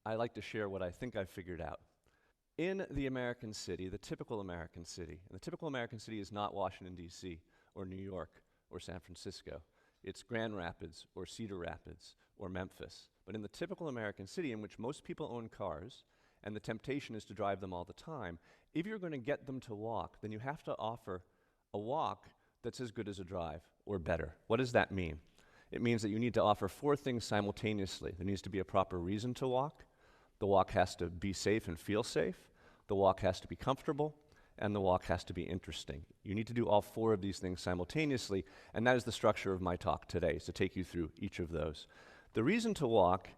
I like to share what I think I've figured out. In the American city, the typical American city, and the typical American city is not Washington, D.C., or New York, or San Francisco. It's Grand Rapids, or Cedar Rapids, or Memphis. But in the typical American city, in which most people own cars, and the temptation is to drive them all the time, if you're going to get them to walk, then you have to offer a walk that's as good as a drive, or better. What does that mean? It means that you need to offer four things simultaneously. There needs to be a proper reason to walk. The walk has to be safe and feel safe. The walk has to be comfortable. And the walk has to be interesting. You need to do all four of these things simultaneously, and that is the structure of my talk today, is to take you through each of those. The reason to walk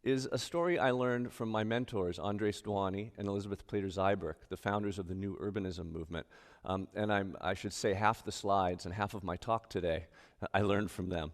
is a story I learned from my mentors, Andres Dwani and Elizabeth Plater-Zyberk, the founders of the New Urbanism movement. I should say half the slides and half of my talk today I learned from them.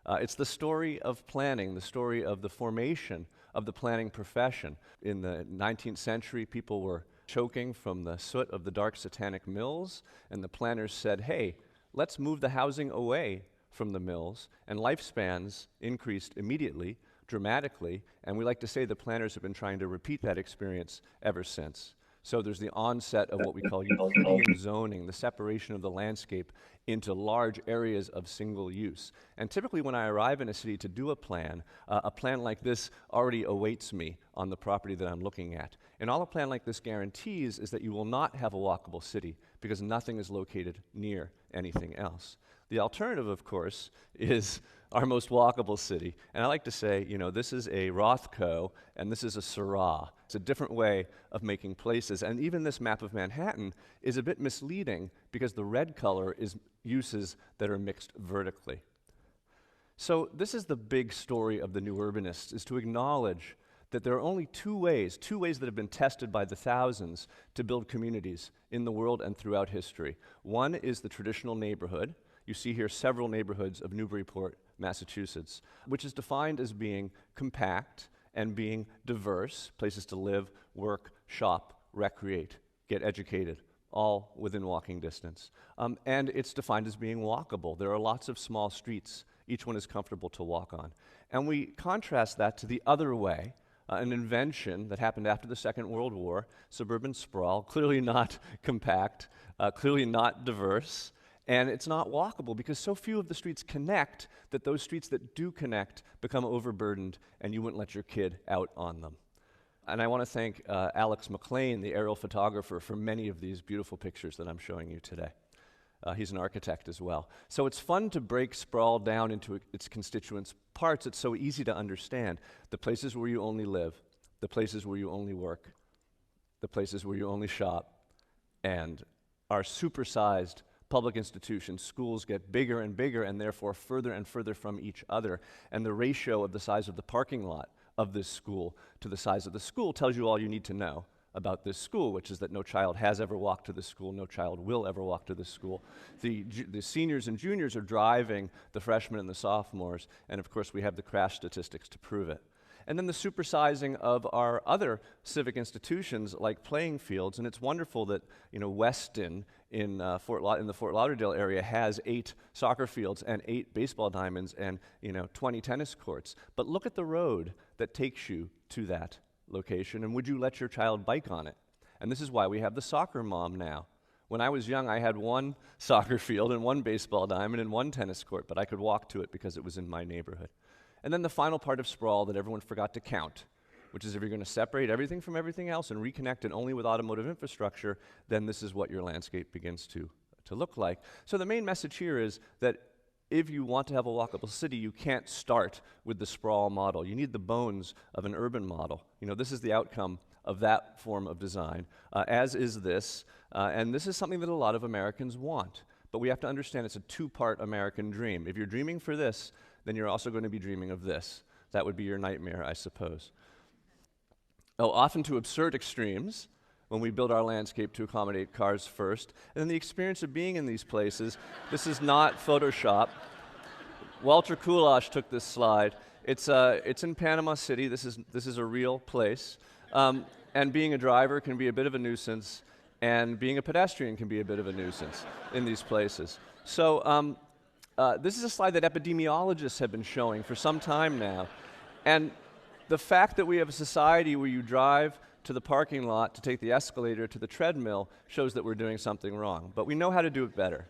It's the story of planning, the story of the formation of the planning profession. In the 19th century, people were choking from the soot of the dark satanic mills, and the planners said, hey, let's move the housing away from the mills, and lifespans increased immediately, dramatically, and we like to say the planners have been trying to repeat that experience ever since. So there's the onset of what we call Euclidean zoning, the separation of the landscape into large areas of single use. And typically when I arrive in a city to do a plan like this already awaits me on the property that I'm looking at. And all a plan like this guarantees is that you will not have a walkable city because nothing is located near anything else. The alternative, of course, is our most walkable city. And I like to say, you know, this is a Rothko and this is a Syrah. It's a different way of making places. And even this map of Manhattan is a bit misleading because the red color is uses that are mixed vertically. So this is the big story of the new urbanists, is to acknowledge that there are only two ways that have been tested by the thousands to build communities in the world and throughout history. One is the traditional neighborhood. You see here several neighborhoods of Newburyport, Massachusetts, which is defined as being compact and being diverse, places to live, work, shop, recreate, get educated, all within walking distance. And it's defined as being walkable. There are lots of small streets. Each one is comfortable to walk on. And we contrast that to the other way, an invention that happened after the Second World War, suburban sprawl, clearly not compact, clearly not diverse, and it's not walkable because so few of the streets connect that those streets that do connect become overburdened and you wouldn't let your kid out on them. And I want to thank Alex McLean, the aerial photographer, for many of these beautiful pictures that I'm showing you today. He's an architect as well. So it's fun to break sprawl down into its constituent parts. It's so easy to understand. The places where you only live, the places where you only work, the places where you only shop, and our supersized public institutions, schools get bigger and bigger and therefore further and further from each other. And the ratio of the size of the parking lot of this school to the size of the school tells you all you need to know about this school, which is that no child has ever walked to this school, no child will ever walk to this school. The seniors and juniors are driving the freshmen and the sophomores, and of course we have the crash statistics to prove it. And then the supersizing of our other civic institutions like playing fields, and it's wonderful that, you know, Weston in the Fort Lauderdale area has 8 soccer fields and 8 baseball diamonds and, you know, 20 tennis courts. But look at the road that takes you to that location, and would you let your child bike on it? And this is why we have the soccer mom now. When I was young, I had 1 soccer field and 1 baseball diamond and 1 tennis court, but I could walk to it because it was in my neighborhood. And then the final part of sprawl that everyone forgot to count, which is if you're going to separate everything from everything else and reconnect it only with automotive infrastructure, then this is what your landscape begins to look like. So the main message here is that if you want to have a walkable city, you can't start with the sprawl model. You need the bones of an urban model. You know, this is the outcome of that form of design, as is this. And this is something that a lot of Americans want. But we have to understand it's a 2-part American dream. If you're dreaming for this, then you're also going to be dreaming of this. That would be your nightmare, I suppose. Oh, often to absurd extremes when we build our landscape to accommodate cars first. And then the experience of being in these places, this is not Photoshop. Walter Kulash took this slide. It's in Panama City. This is a real place. And being a driver can be a bit of a nuisance, and being a pedestrian can be a bit of a nuisance in these places. So this is a slide that epidemiologists have been showing for some time now. And the fact that we have a society where you drive to the parking lot to take the escalator to the treadmill shows that we're doing something wrong. But we know how to do it better.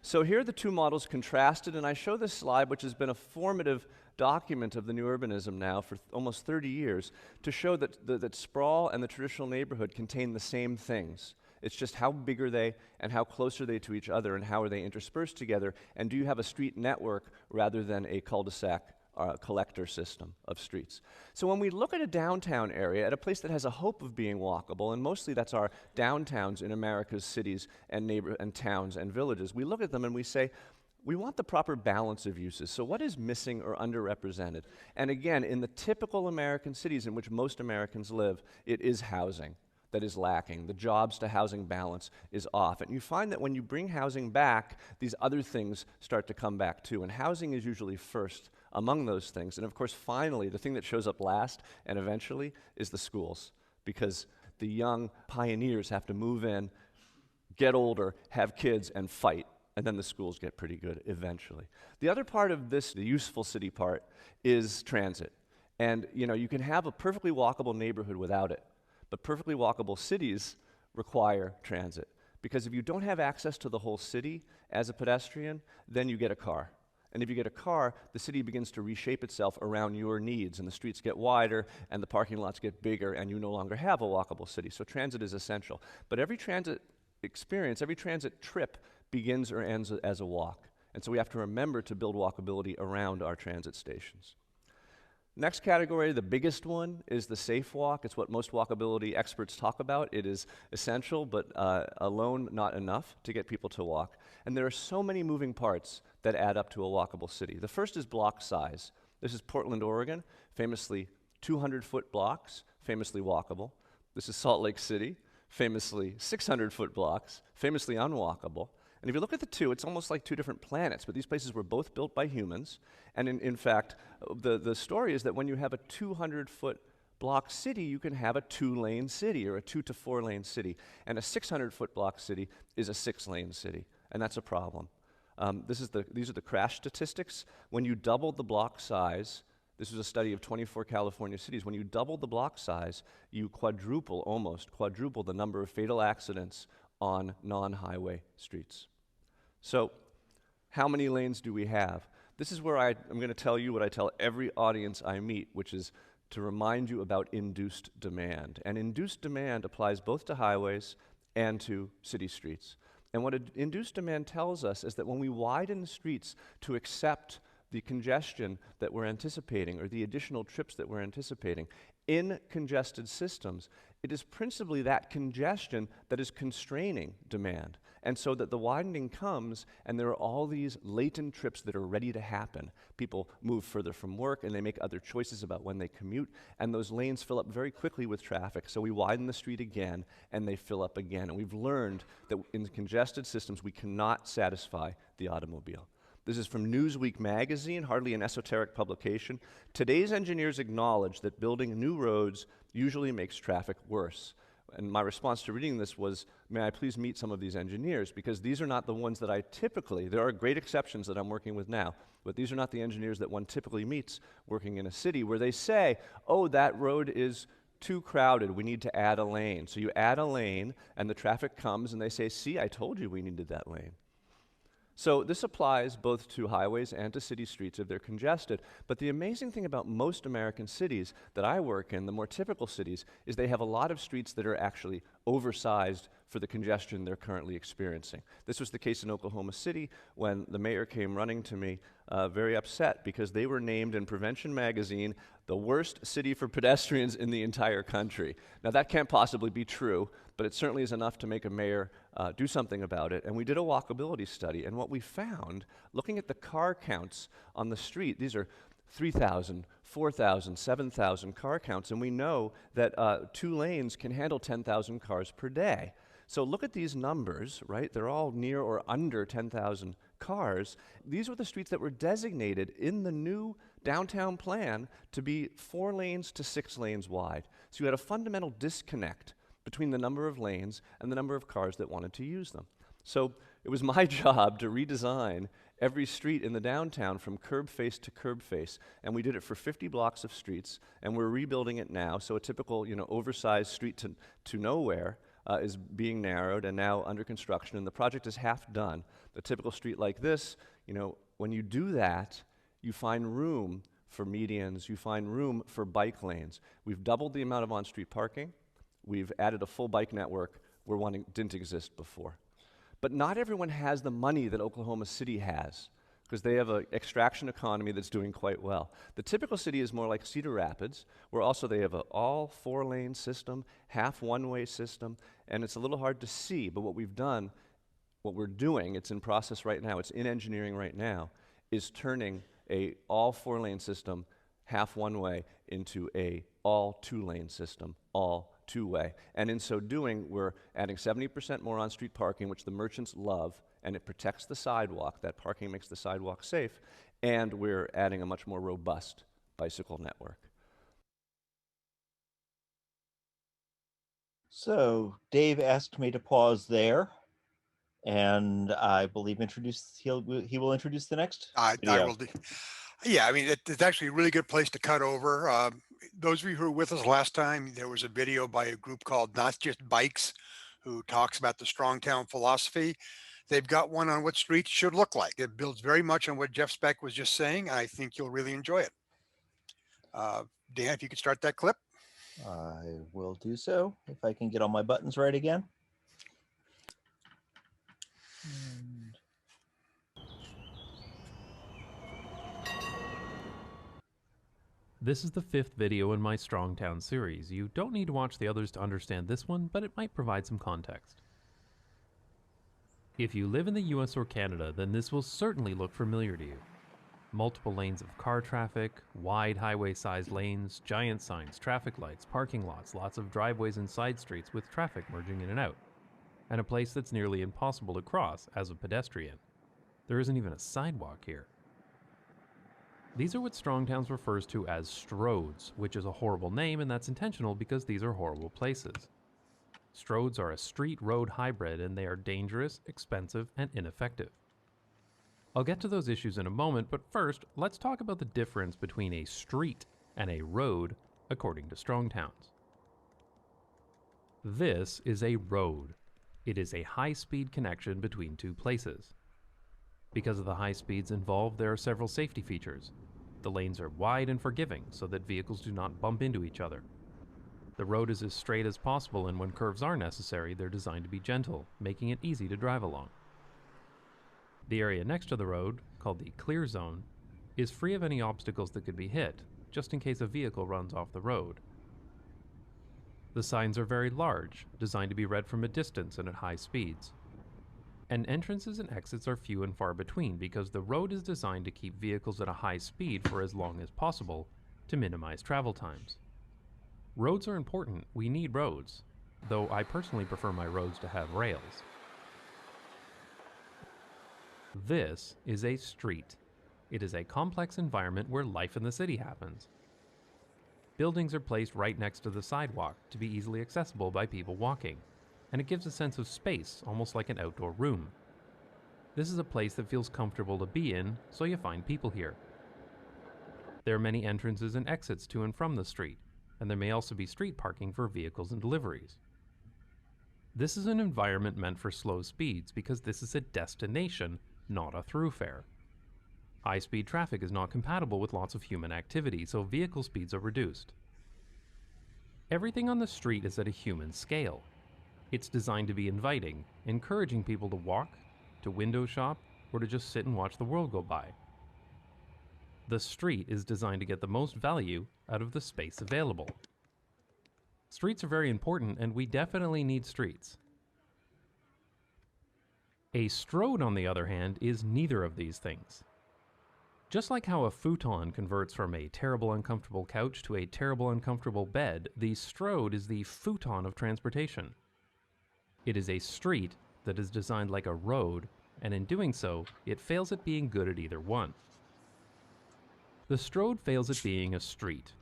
So here are the 2 models contrasted, and I show this slide, which has been a formative document of the new urbanism now for almost 30 years, to show that sprawl and the traditional neighborhood contain the same things. It's just how big are they and how close are they to each other and how are they interspersed together, and do you have a street network rather than a cul-de-sac collector system of streets. So when we look at a downtown area, at a place that has a hope of being walkable, and mostly that's our downtowns in America's cities and towns and villages, we look at them and we say, We want the proper balance of uses. So what is missing or underrepresented? And again, in the typical American cities in which most Americans live, it is housing that is lacking. The jobs to housing balance is off. And you find that when you bring housing back, these other things start to come back too. And housing is usually first among those things. And of course, finally, the thing that shows up last and eventually is the schools, because the young pioneers have to move in, get older, have kids, and fight. And then the schools get pretty good eventually. The other part of this, the useful city part, is transit. And you can have a perfectly walkable neighborhood without it, but perfectly walkable cities require transit. Because if you don't have access to the whole city as a pedestrian, then you get a car. And if you get a car, the city begins to reshape itself around your needs, and the streets get wider, and the parking lots get bigger, and you no longer have a walkable city. So transit is essential. But every transit experience, every transit trip begins or ends as a walk. And so we have to remember to build walkability around our transit stations. Next category, the biggest one, is the safe walk. It's what most walkability experts talk about. It is essential, but alone not enough to get people to walk. And there are so many moving parts that add up to a walkable city. The first is block size. This is Portland, Oregon, famously 200-foot blocks, famously walkable. This is Salt Lake City, famously 600-foot blocks, famously unwalkable. And if you look at the two, it's almost like two different planets, but these places were both built by humans. And in fact, the story is that when you have a 200-foot block city, you can have a 2-lane city or a 2 to 4-lane city. And a 600-foot block city is a 6-lane city, and that's a problem. These are the crash statistics. When you doubled the block size, this was a study of 24 California cities. When you double the block size, you almost quadruple the number of fatal accidents on non-highway streets. So how many lanes do we have? This is where I'm going to tell you what I tell every audience I meet, which is to remind you about induced demand. And induced demand applies both to highways and to city streets. And what induced demand tells us is that when we widen the streets to accept the congestion that we're anticipating or the additional trips that we're anticipating in congested systems, it is principally that congestion that is constraining demand. And so that the widening comes and there are all these latent trips that are ready to happen. People move further from work and they make other choices about when they commute, and those lanes fill up very quickly with traffic. So we widen the street again and they fill up again. And we've learned that in congested systems we cannot satisfy the automobile. This is from Newsweek magazine, hardly an esoteric publication. Today's engineers acknowledge that building new roads usually makes traffic worse. And my response to reading this was, may I please meet some of these engineers? Because these are not the ones that I typically, there are great exceptions that I'm working with now, but these are not the engineers that one typically meets working in a city where they say, oh, that road is too crowded, we need to add a lane. So you add a lane and the traffic comes and they say, see, I told you we needed that lane. So this applies both to highways and to city streets if they're congested. But the amazing thing about most American cities that I work in, the more typical cities, is they have a lot of streets that are actually oversized for the congestion they're currently experiencing. This was the case in Oklahoma City when the mayor came running to me very upset because they were named in Prevention magazine the worst city for pedestrians in the entire country. Now that can't possibly be true, but it certainly is enough to make a mayor do something about it. And we did a walkability study, and what we found, looking at the car counts on the street, these are 3,000, 4,000, 7,000 car counts, and we know that 2 lanes can handle 10,000 cars per day. So look at these numbers, right? They're all near or under 10,000 cars. These were the streets that were designated in the new downtown plan to be 4 lanes to 6 lanes wide. So you had a fundamental disconnect between the number of lanes and the number of cars that wanted to use them. So it was my job to redesign every street in the downtown from curb face to curb face, and we did it for 50 blocks of streets, and we're rebuilding it now. So a typical, oversized street to nowhere is being narrowed and now under construction, and the project is half done. The typical street like this, when you do that, you find room for medians, you find room for bike lanes. We've doubled the amount of on-street parking. We've added a full bike network where one didn't exist before. But not everyone has the money that Oklahoma City has, because they have an extraction economy that's doing quite well. The typical city is more like Cedar Rapids, where also they have an all 4-lane system, half one-way system, and it's a little hard to see, but what we've done What we're doing, it's in process right now, it's in engineering right now, is turning a all 4-lane system half one way into a all 2-lane system, all 2-way. And in so doing, we're adding 70% more on-street parking, which the merchants love, and it protects the sidewalk. That parking makes the sidewalk safe, and we're adding a much more robust bicycle network. So Dave asked me to pause there, and I believe he will introduce the next I video. will do. Yeah, I mean, it's actually a really good place to cut over. Those of you who were with us last time, there was a video by a group called Not Just Bikes, who talks about the strong town philosophy. They've got one on what streets should look like. It builds very much on what Jeff Speck was just saying. I think you'll really enjoy it. Dan, if you could start that clip. I will do so if I can get all my buttons right again. And This is the 5th video in my Strongtown series. You don't need to watch the others to understand this one, but it might provide some context. If you live in the US or Canada, then this will certainly look familiar to you. Multiple lanes of car traffic, wide highway-sized lanes, giant signs, traffic lights, parking lots, lots of driveways and side streets with traffic merging in and out, and a place that's nearly impossible to cross as a pedestrian. There isn't even a sidewalk here. These are what Strongtowns refers to as stroads, which is a horrible name, and that's intentional because these are horrible places. Stroads are a street-road hybrid, and they are dangerous, expensive, and ineffective. I'll get to those issues in a moment, but first, let's talk about the difference between a street and a road, according to Strongtowns. This is a road. It is a high-speed connection between two places. Because of the high speeds involved, there are several safety features. The lanes are wide and forgiving so that vehicles do not bump into each other. The road is as straight as possible, and when curves are necessary, they're designed to be gentle, making it easy to drive along. The area next to the road, called the clear zone, is free of any obstacles that could be hit, just in case a vehicle runs off the road. The signs are very large, designed to be read from a distance and at high speeds. And entrances and exits are few and far between because the road is designed to keep vehicles at a high speed for as long as possible to minimize travel times. Roads are important. We need roads, though I personally prefer my roads to have rails. This is a street. It is a complex environment where life in the city happens. Buildings are placed right next to the sidewalk to be easily accessible by people walking, and it gives a sense of space, almost like an outdoor room. This is a place that feels comfortable to be in, so you find people here. There are many entrances and exits to and from the street, and there may also be street parking for vehicles and deliveries. This is an environment meant for slow speeds because this is a destination, not a thoroughfare. High-speed traffic is not compatible with lots of human activity, so vehicle speeds are reduced. Everything on the street is at a human scale. It's designed to be inviting, encouraging people to walk, to window shop, or to just sit and watch the world go by. The street is designed to get the most value out of the space available. Streets are very important, and we definitely need streets. A stroad, on the other hand, is neither of these things. Just like how a futon converts from a terrible uncomfortable couch to a terrible uncomfortable bed, the stroad is the futon of transportation. It is a street that is designed like a road, and in doing so, it fails at being good at either one. The stroad fails at being a street.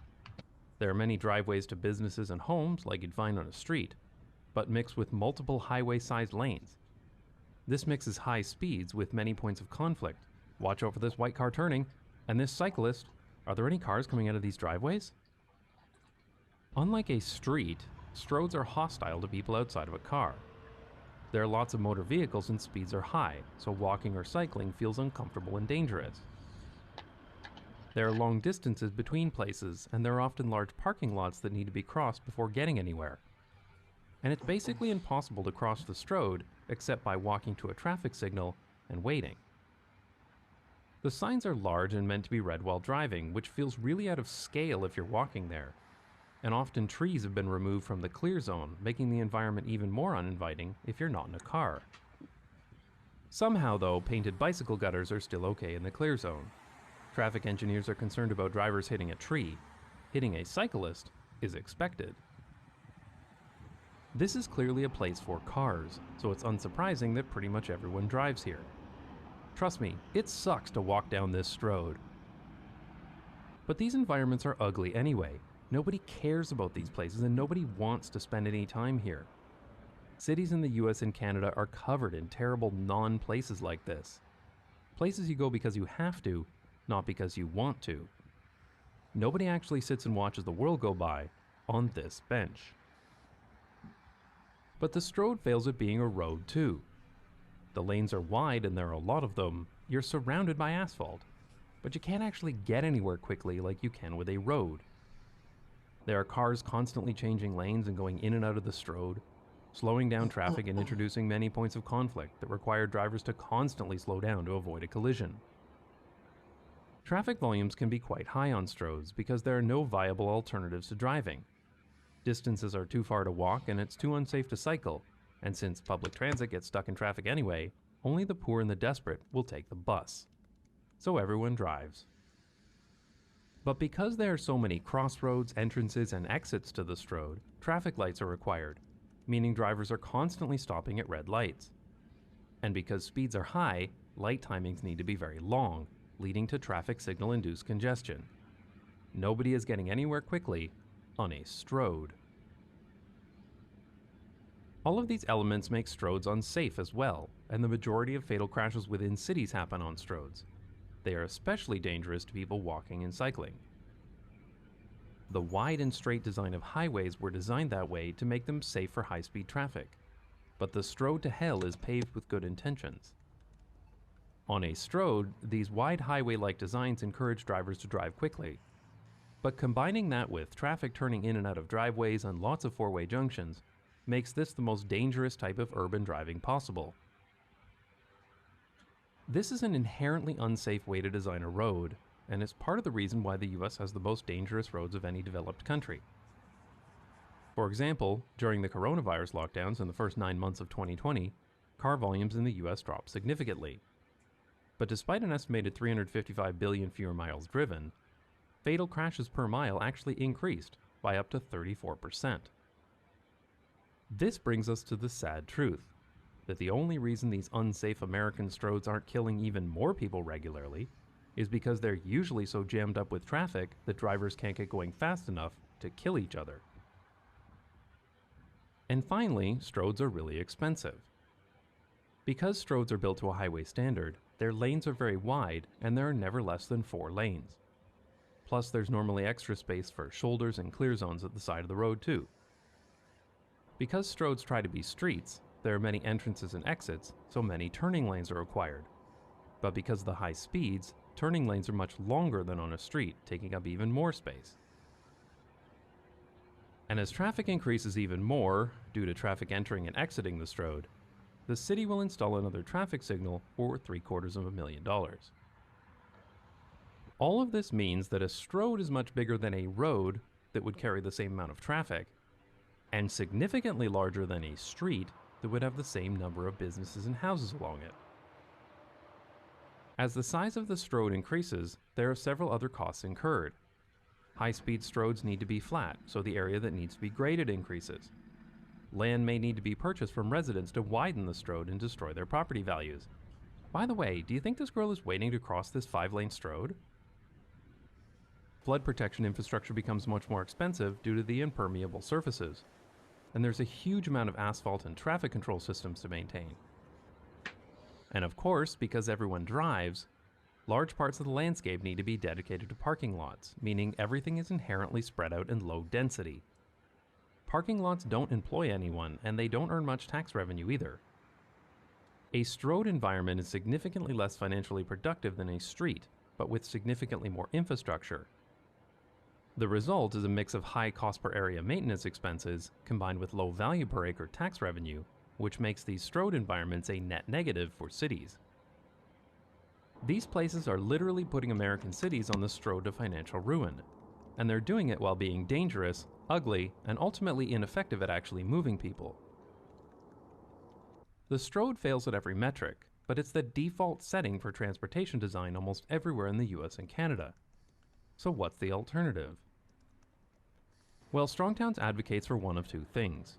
There are many driveways to businesses and homes like you'd find on a street, but mixed with multiple highway-sized lanes. This mixes high speeds with many points of conflict. Watch out for this white car turning, and this cyclist. Are there any cars coming out of these driveways? Unlike a street, stroads are hostile to people outside of a car. There are lots of motor vehicles and speeds are high, so walking or cycling feels uncomfortable and dangerous. There are long distances between places, and there are often large parking lots that need to be crossed before getting anywhere. And it's basically impossible to cross the stroad except by walking to a traffic signal and waiting. The signs are large and meant to be read while driving, which feels really out of scale if you're walking there. And often trees have been removed from the clear zone, making the environment even more uninviting if you're not in a car. Somehow, though, painted bicycle gutters are still okay in the clear zone. Traffic engineers are concerned about drivers hitting a tree. Hitting a cyclist is expected. This is clearly a place for cars, so it's unsurprising that pretty much everyone drives here. Trust me, it sucks to walk down this strode. But these environments are ugly anyway. Nobody cares about these places and nobody wants to spend any time here. Cities in the US and Canada are covered in terrible non-places like this. Places you go because you have to, not because you want to. Nobody actually sits and watches the world go by on this bench. But the Strode fails at being a road too. The lanes are wide and there are a lot of them. You're surrounded by asphalt, but you can't actually get anywhere quickly like you can with a road. There are cars constantly changing lanes and going in and out of the Strode, slowing down traffic and introducing many points of conflict that require drivers to constantly slow down to avoid a collision. Traffic volumes can be quite high on Strodes because there are no viable alternatives to driving. Distances are too far to walk and it's too unsafe to cycle, and since public transit gets stuck in traffic anyway, only the poor and the desperate will take the bus. So everyone drives. But because there are so many crossroads, entrances, and exits to the Strode, traffic lights are required, meaning drivers are constantly stopping at red lights. And because speeds are high, light timings need to be very long, leading to traffic signal-induced congestion. Nobody is getting anywhere quickly on a Strode. All of these elements make Strodes unsafe as well, and the majority of fatal crashes within cities happen on Strodes. They are especially dangerous to people walking and cycling. The wide and straight design of highways were designed that way to make them safe for high-speed traffic. But the Strode to hell is paved with good intentions. On a Strode, these wide highway-like designs encourage drivers to drive quickly. But combining that with traffic turning in and out of driveways and lots of four-way junctions makes this the most dangerous type of urban driving possible. This is an inherently unsafe way to design a road, and is part of the reason why the US has the most dangerous roads of any developed country. For example, during the coronavirus lockdowns in the first 9 months of 2020, car volumes in the US dropped significantly. But despite an estimated 355 billion fewer miles driven, fatal crashes per mile actually increased by up to 34%. This brings us to the sad truth, that the only reason these unsafe American Strodes aren't killing even more people regularly is because they're usually so jammed up with traffic that drivers can't get going fast enough to kill each other. And finally, Strodes are really expensive. Because Strodes are built to a highway standard, their lanes are very wide and there are never less than 4 lanes. Plus there's normally extra space for shoulders and clear zones at the side of the road too. Because Strodes try to be streets, there are many entrances and exits, so many turning lanes are required. But because of the high speeds, turning lanes are much longer than on a street, taking up even more space. And as traffic increases even more, due to traffic entering and exiting the Strode, the city will install another traffic signal for $750,000. All of this means that a Strode is much bigger than a road that would carry the same amount of traffic, and significantly larger than a street that would have the same number of businesses and houses along it. As the size of the Strode increases, there are several other costs incurred. High-speed Strodes need to be flat, so the area that needs to be graded increases. Land may need to be purchased from residents to widen the Strode and destroy their property values. By the way, do you think this girl is waiting to cross this 5-lane Strode? Flood protection infrastructure becomes much more expensive due to the impermeable surfaces, and there's a huge amount of asphalt and traffic control systems to maintain. And of course, because everyone drives, large parts of the landscape need to be dedicated to parking lots, meaning everything is inherently spread out and low density. Parking lots don't employ anyone, and they don't earn much tax revenue either. A Strode environment is significantly less financially productive than a street, but with significantly more infrastructure. The result is a mix of high cost per area maintenance expenses combined with low value per acre tax revenue, which makes these Strode environments a net negative for cities. These places are literally putting American cities on the Strode to financial ruin, and they're doing it while being dangerous, ugly, and ultimately ineffective at actually moving people. The Strode fails at every metric, but it's the default setting for transportation design almost everywhere in the US and Canada. So what's the alternative? Well, Strongtowns advocates for one of two things.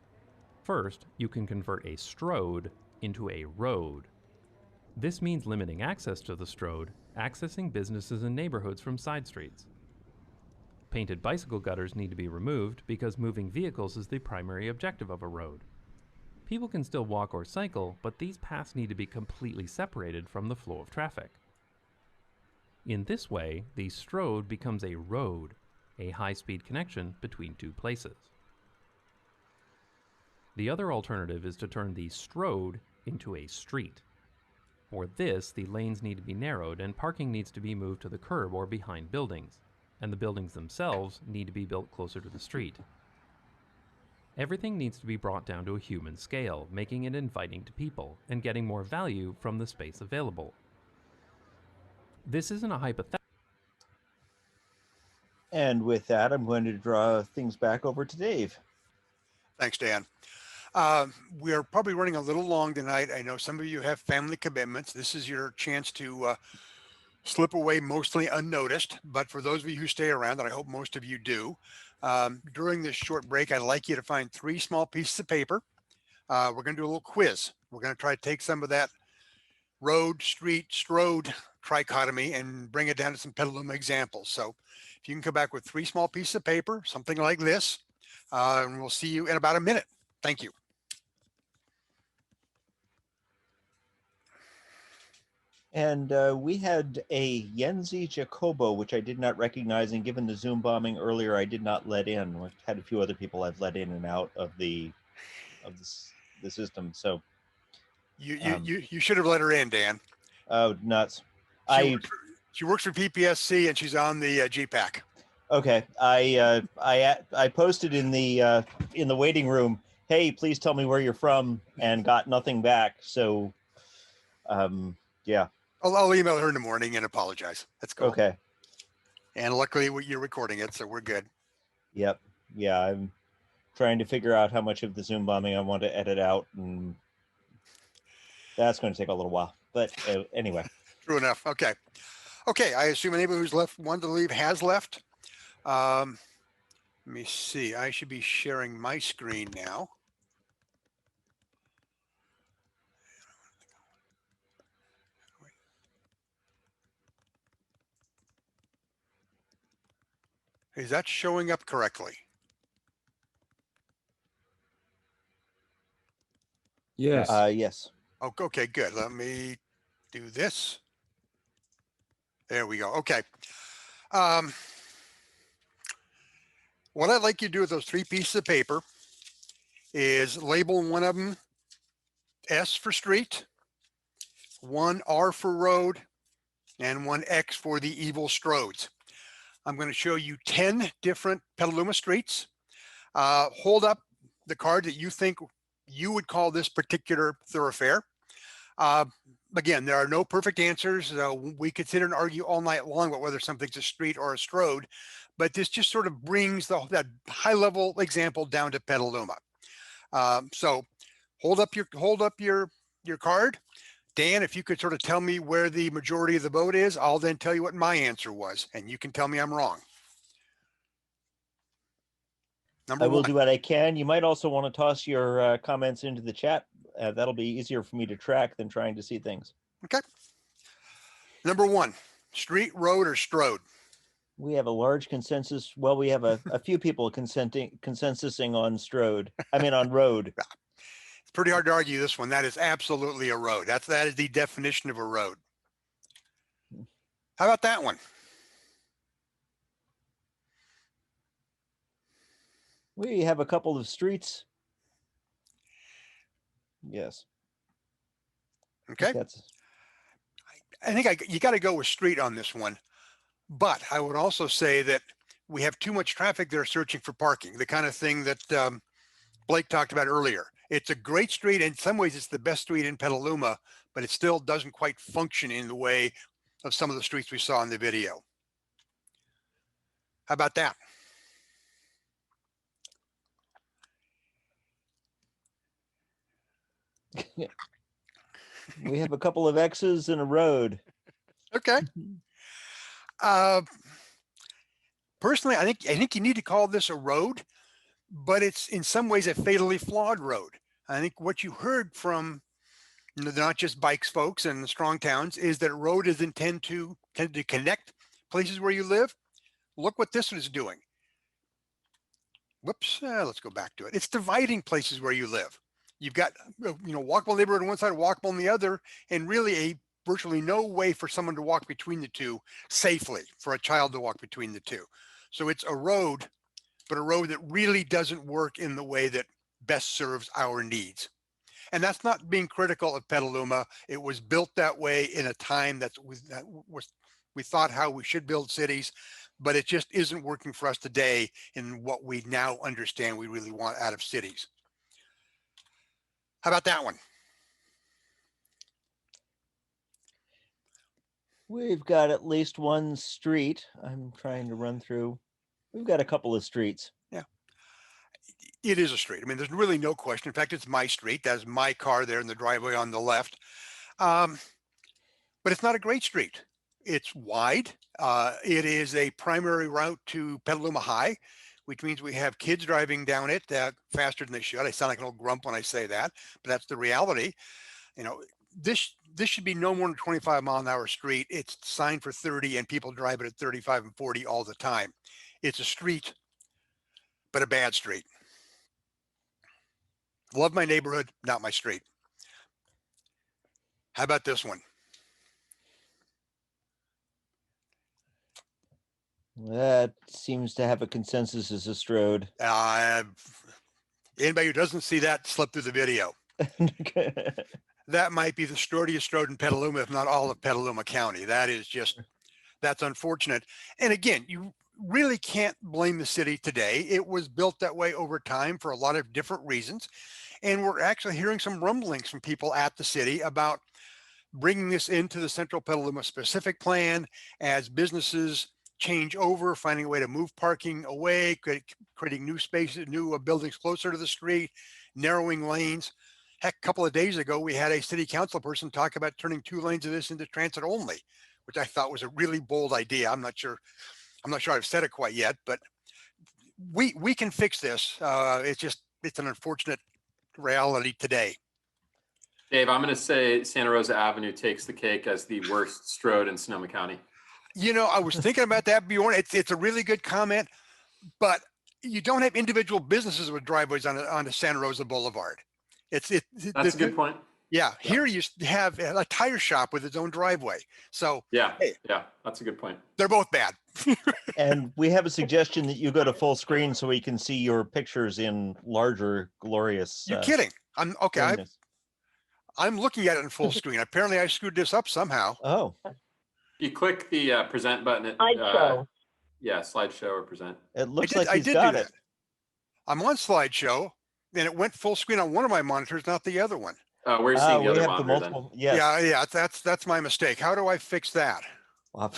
First, you can convert a strode into a road. This means limiting access to the strode, accessing businesses and neighborhoods from side streets. Painted bicycle gutters need to be removed because moving vehicles is the primary objective of a road. People can still walk or cycle, but these paths need to be completely separated from the flow of traffic. In this way, the strode becomes a road, a high-speed connection between two places. The other alternative is to turn the strode into a street. For this, the lanes need to be narrowed and parking needs to be moved to the curb or behind buildings, and the buildings themselves need to be built closer to the street. Everything needs to be brought down to a human scale, making it inviting to people and getting more value from the space available. This isn't a hypothetical. And with that, I'm going to draw things back over to Dave. Thanks, Dan. We are probably running a little long tonight. I know some of you have family commitments. This is your chance to slip away mostly unnoticed. But for those of you who stay around, and I hope most of you do, during this short break, I'd like you to find 3 small pieces of paper. We're going to do a little quiz. We're going to try to take some of that road, street, strode trichotomy and bring it down to some Petaluma examples. So if you can come back with 3 small pieces of paper, something like this, and we'll see you in about a minute. Thank you. And we had a Yenzi Jacobo, which I did not recognize, and given the Zoom bombing earlier, I did not let in. I've had a few other people I've let in and out of the system. So you should have let her in, Dan. oh, nuts! She works for PPSC and she's on the GPAC. Okay, I posted in the waiting room, hey, please tell me where you're from, and got nothing back. So, yeah. I'll email her in the morning and apologize. That's cool. Okay. And luckily you're recording it, so we're good. Yep. Yeah, I'm trying to figure out how much of the Zoom bombing I want to edit out, and that's going to take a little while. But anyway. True enough. Okay. Okay. I assume anybody who's wanted to leave has left. Let me see. I should be sharing my screen now. Is that showing up correctly? Yes. Yes. Oh, okay, good. Let me do this. There we go. Okay. What I'd like you to do with those 3 pieces of paper is label one of them S for street, one R for road, and one X for the evil strodes. I'm going to show you 10 different Petaluma streets. Hold up the card that you think you would call this particular thoroughfare. Again, there are no perfect answers. We could sit and argue all night long about whether something's a street or a strode, but this just sort of brings that high level example down to Petaluma. So hold up your card. Dan, if you could sort of tell me where the majority of the vote is, I'll then tell you what my answer was, and you can tell me I'm wrong. I will do what I can. You might also want to toss your comments into the chat. That'll be easier for me to track than trying to see things. Okay. Number 1, street, road, or strode? We have a large consensus. Well, we have a few people consensusing on strode. I mean, on road. It's pretty hard to argue this one. That is absolutely a road. That is the definition of a road. How about that one? We have a couple of streets. Yes. Okay. I think you got to go with street on this one. But I would also say that we have too much traffic there searching for parking, the kind of thing that Blake talked about earlier. It's a great street. In some ways, it's the best street in Petaluma, but it still doesn't quite function in the way of some of the streets we saw in the video. How about that? We have a couple of X's and a road. Okay. Uh, personally, I think you need to call this a road, but it's in some ways a fatally flawed road. I think what you heard from not just bikes folks and the strong towns is that a road is intended to connect places where you live. Look what this is doing. Whoops, let's go back to it. It's dividing places where you live. You've got, walkable neighborhood on one side, walkable on the other, and really virtually no way for someone to walk between the two safely, for a child to walk between the two. So it's a road, but a road that really doesn't work in the way that best serves our needs. And that's not being critical of Petaluma. It was built that way in a time we thought how we should build cities, but it just isn't working for us today in what we now understand we really want out of cities. How about that one? We've got at least one street. I'm trying to run through. We've got a couple of streets. Yeah. It is a street. I mean, there's really no question. In fact, it's my street. That's my car there in the driveway on the left. But it's not a great street. It's wide. It is a primary route to Petaluma High, which means we have kids driving down it faster than they should. I sound like an old grump when I say that, but that's the reality. This should be no more than 25-mile-an-hour street. It's signed for 30 and people drive it at 35 and 40 all the time. It's a street, but a bad street. Love my neighborhood, not my street. How about this one? That seems to have a consensus as a Strode. Anybody who doesn't see that, slip through the video. That might be the sturdiest Strode in Petaluma, if not all of Petaluma County. That's unfortunate. And again, you really can't blame the city today. It was built that way over time for a lot of different reasons. And we're actually hearing some rumblings from people at the city about bringing this into the Central Petaluma specific plan as businesses change over, finding a way to move parking away, creating new spaces, new buildings closer to the street, narrowing lanes. Heck, a couple of days ago, we had a city council person talk about turning 2 lanes of this into transit only, which I thought was a really bold idea. I'm not sure I've said it quite yet, but we can fix this. It's an unfortunate reality today. Dave, I'm going to say Santa Rosa Avenue takes the cake as the worst Strode in Sonoma County. I was thinking about that, Bjorn. It's a really good comment, but you don't have individual businesses with driveways on Santa Rosa Boulevard. That's a good point. Yeah, here you have a tire shop with its own driveway. So yeah, that's a good point. They're both bad. And we have a suggestion that you go to full screen so we can see your pictures in larger, glorious. You're kidding. I'm okay. I'm looking at it in full screen. Apparently, I screwed this up somehow. Oh. You click the present button. Slideshow. Yeah, slideshow or present. It looks like he's got it. I'm on slideshow, and it went full screen on one of my monitors, not the other one. We're seeing the other monitor then. Yes. Yeah, that's my mistake. How do I fix that? I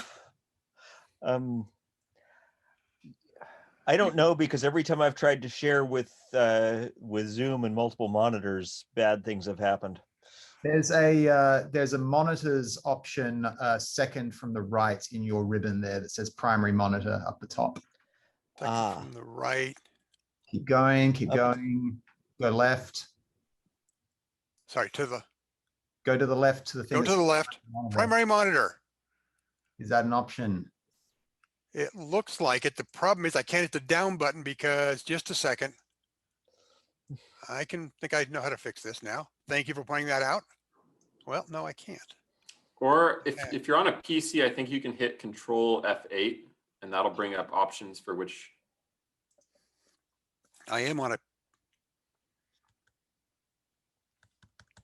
don't know, because every time I've tried to share with Zoom and multiple monitors, bad things have happened. There's a monitors option second from the right in your ribbon there that says primary monitor up the top. From the right. Keep going, go left. Sorry, go to the left to the thing. Go to the left. Primary monitor. Is that an option? It looks like it. The problem is I can't hit the down button because, just a second. I think I know how to fix this now. Thank you for pointing that out. Well, no, I can't. Or if you're on a PC, I think you can hit Control F8 and that'll bring up options for which. I am on a.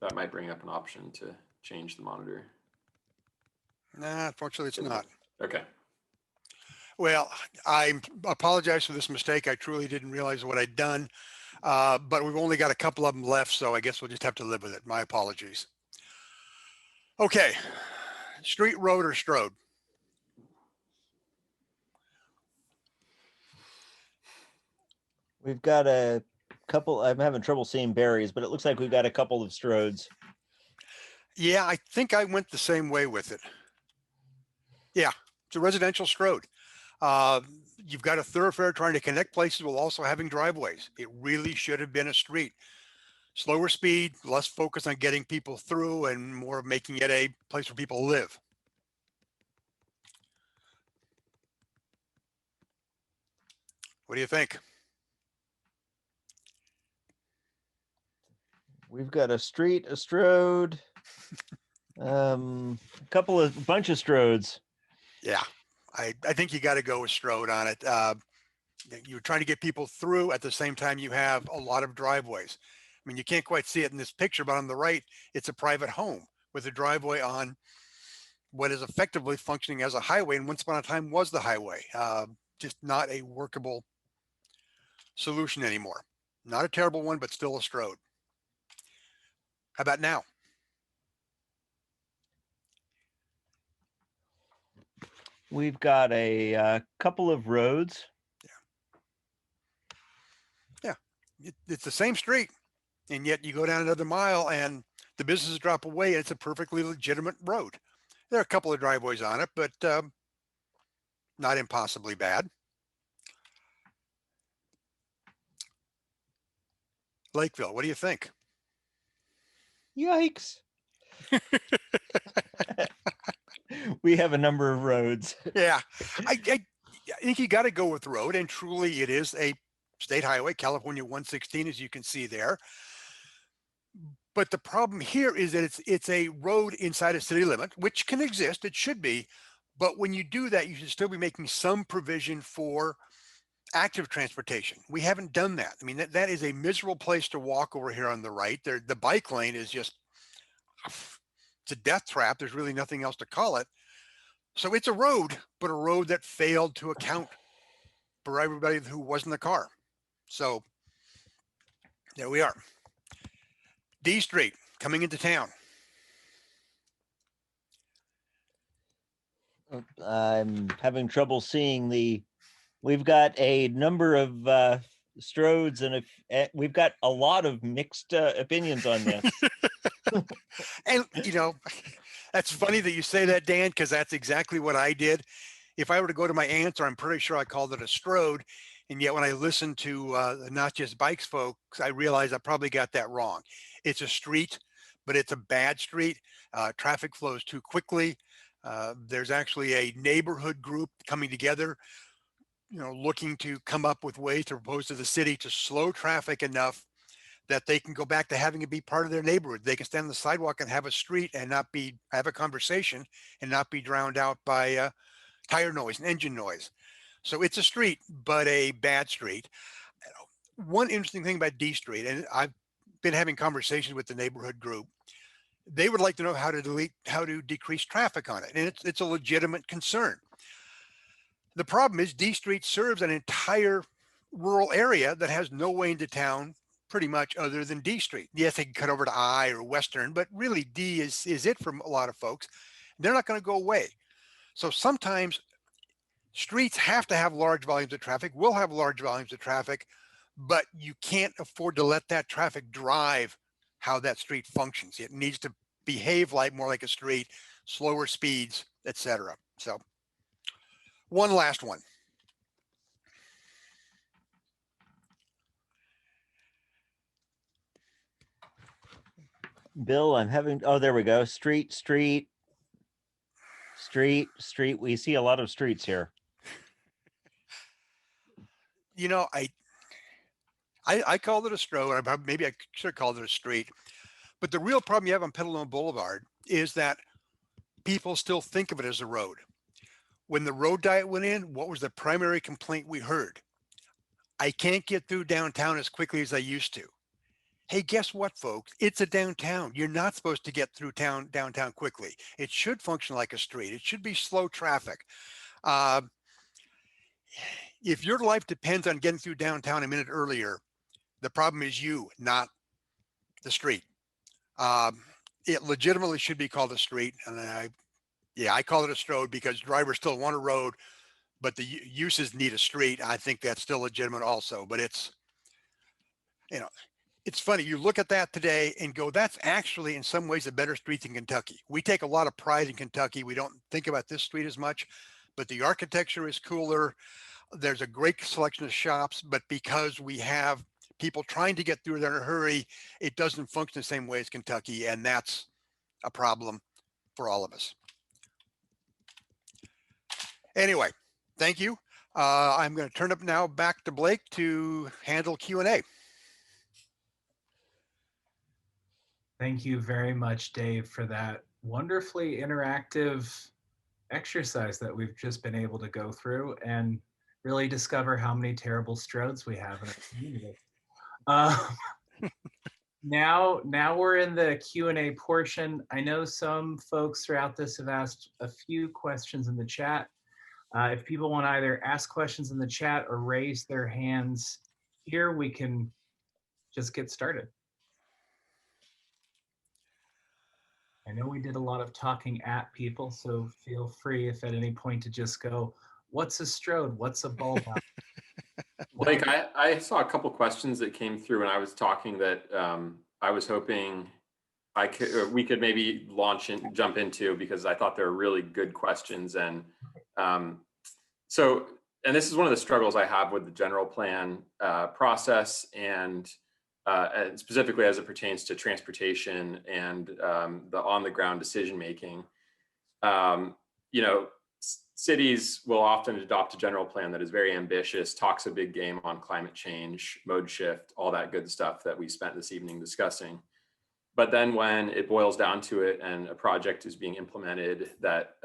That might bring up an option to change the monitor. Nah, unfortunately it's not. Okay. Well, I apologize for this mistake. I truly didn't realize what I'd done. But we've only got a couple of them left, so I guess we'll just have to live with it. My apologies. Okay, street, road, or Strode? We've got a couple. I'm having trouble seeing berries, but it looks like we've got a couple of Strodes. Yeah, I think I went the same way with it. Yeah, it's a residential road. You've got a thoroughfare trying to connect places while also having driveways. It really should have been a street. Slower speed, less focus on getting people through, and more of making it a place where people live. What do you think? We've got a street, a strode, a bunch of strodes. Yeah, I think you got to go with Strode on it. You're trying to get people through at the same time you have a lot of driveways. I mean, you can't quite see it in this picture, but on the right, it's a private home with a driveway on what is effectively functioning as a highway, and once upon a time was the highway. Just not a workable solution anymore. Not a terrible one, but still a Strode. How about now? We've got a couple of roads. Yeah, it's the same street, and yet you go down another mile and the businesses drop away, and it's a perfectly legitimate road. There are a couple of driveways on it, but not impossibly bad. Lakeville, what do you think? Yikes. We have a number of roads. Yeah, I think you got to go with road, and truly it is a state highway, California 116, as you can see there. But the problem here is that it's a road inside a city limit, which can exist, it should be. But when you do that, you should still be making some provision for active transportation. We haven't done that. I mean, that is a miserable place to walk over here on the right. There, the bike lane is just, it's a death trap. There's really nothing else to call it. So it's a road, but a road that failed to account for everybody who was in the car. So there we are. D Street coming into town. I'm having trouble seeing we've got a number of strodes, and we've got a lot of mixed opinions on this. And, that's funny that you say that, Dan, because that's exactly what I did. If I were to go to my answer, I'm pretty sure I called it a strode. And yet when I listened to the Not Just Bikes folks, I realized I probably got that wrong. It's a street, but it's a bad street. Traffic flows too quickly. There's actually a neighborhood group coming together, looking to come up with ways to propose to the city to slow traffic enough that they can go back to having it be part of their neighborhood. They can stand on the sidewalk and have a street and have a conversation and not be drowned out by tire noise and engine noise. So it's a street, but a bad street. One interesting thing about D Street, and I've been having conversations with the neighborhood group, they would like to know how to decrease traffic on it. And it's a legitimate concern. The problem is D Street serves an entire rural area that has no way into town pretty much other than D Street. Yes, they can cut over to I or Western, but really D is it for a lot of folks. They're not going to go away. So sometimes streets have to have large volumes of traffic, will have large volumes of traffic, but you can't afford to let that traffic drive how that street functions. It needs to behave more like a street, slower speeds, etc. So one last one. Bill, I'm having, oh, there we go. Street. We see a lot of streets here. I called it a strode. Maybe I should have called it a street. But the real problem you have on Petaluma Boulevard is that people still think of it as a road. When the road diet went in, what was the primary complaint we heard? I can't get through downtown as quickly as I used to. Hey, guess what, folks? It's a downtown. You're not supposed to get through downtown quickly. It should function like a street. It should be slow traffic. If your life depends on getting through downtown a minute earlier, the problem is you, not the street. It legitimately should be called a street. And I call it a strode because drivers still want a road, but the uses need a street. I think that's still legitimate also, but it's it's funny, you look at that today and go, that's actually in some ways a better street than Kentucky. We take a lot of pride in Kentucky. We don't think about this street as much, but the architecture is cooler. There's a great selection of shops, but because we have people trying to get through there in a hurry, it doesn't function the same way as Kentucky, and that's a problem for all of us. Anyway, thank you. I'm going to turn it now back to Blake to handle Q&A. Thank you very much, Dave, for that wonderfully interactive exercise that we've just been able to go through and really discover how many terrible stroads we have in our community. Now we're in the Q&A portion. I know some folks throughout this have asked a few questions in the chat. If people want to either ask questions in the chat or raise their hands here, we can just get started. I know we did a lot of talking at people, so feel free if at any point to just go, what's a strode? What's a bulb out? Blake, I saw a couple questions that came through when I was talking that I was hoping we could maybe jump into, because I thought they were really good questions. And and this is one of the struggles I have with the general plan process, and specifically as it pertains to transportation and the on-the-ground decision-making. Cities will often adopt a general plan that is very ambitious, talks a big game on climate change, mode shift, all that good stuff that we spent this evening discussing. But then when it boils down to it and a project is being implemented that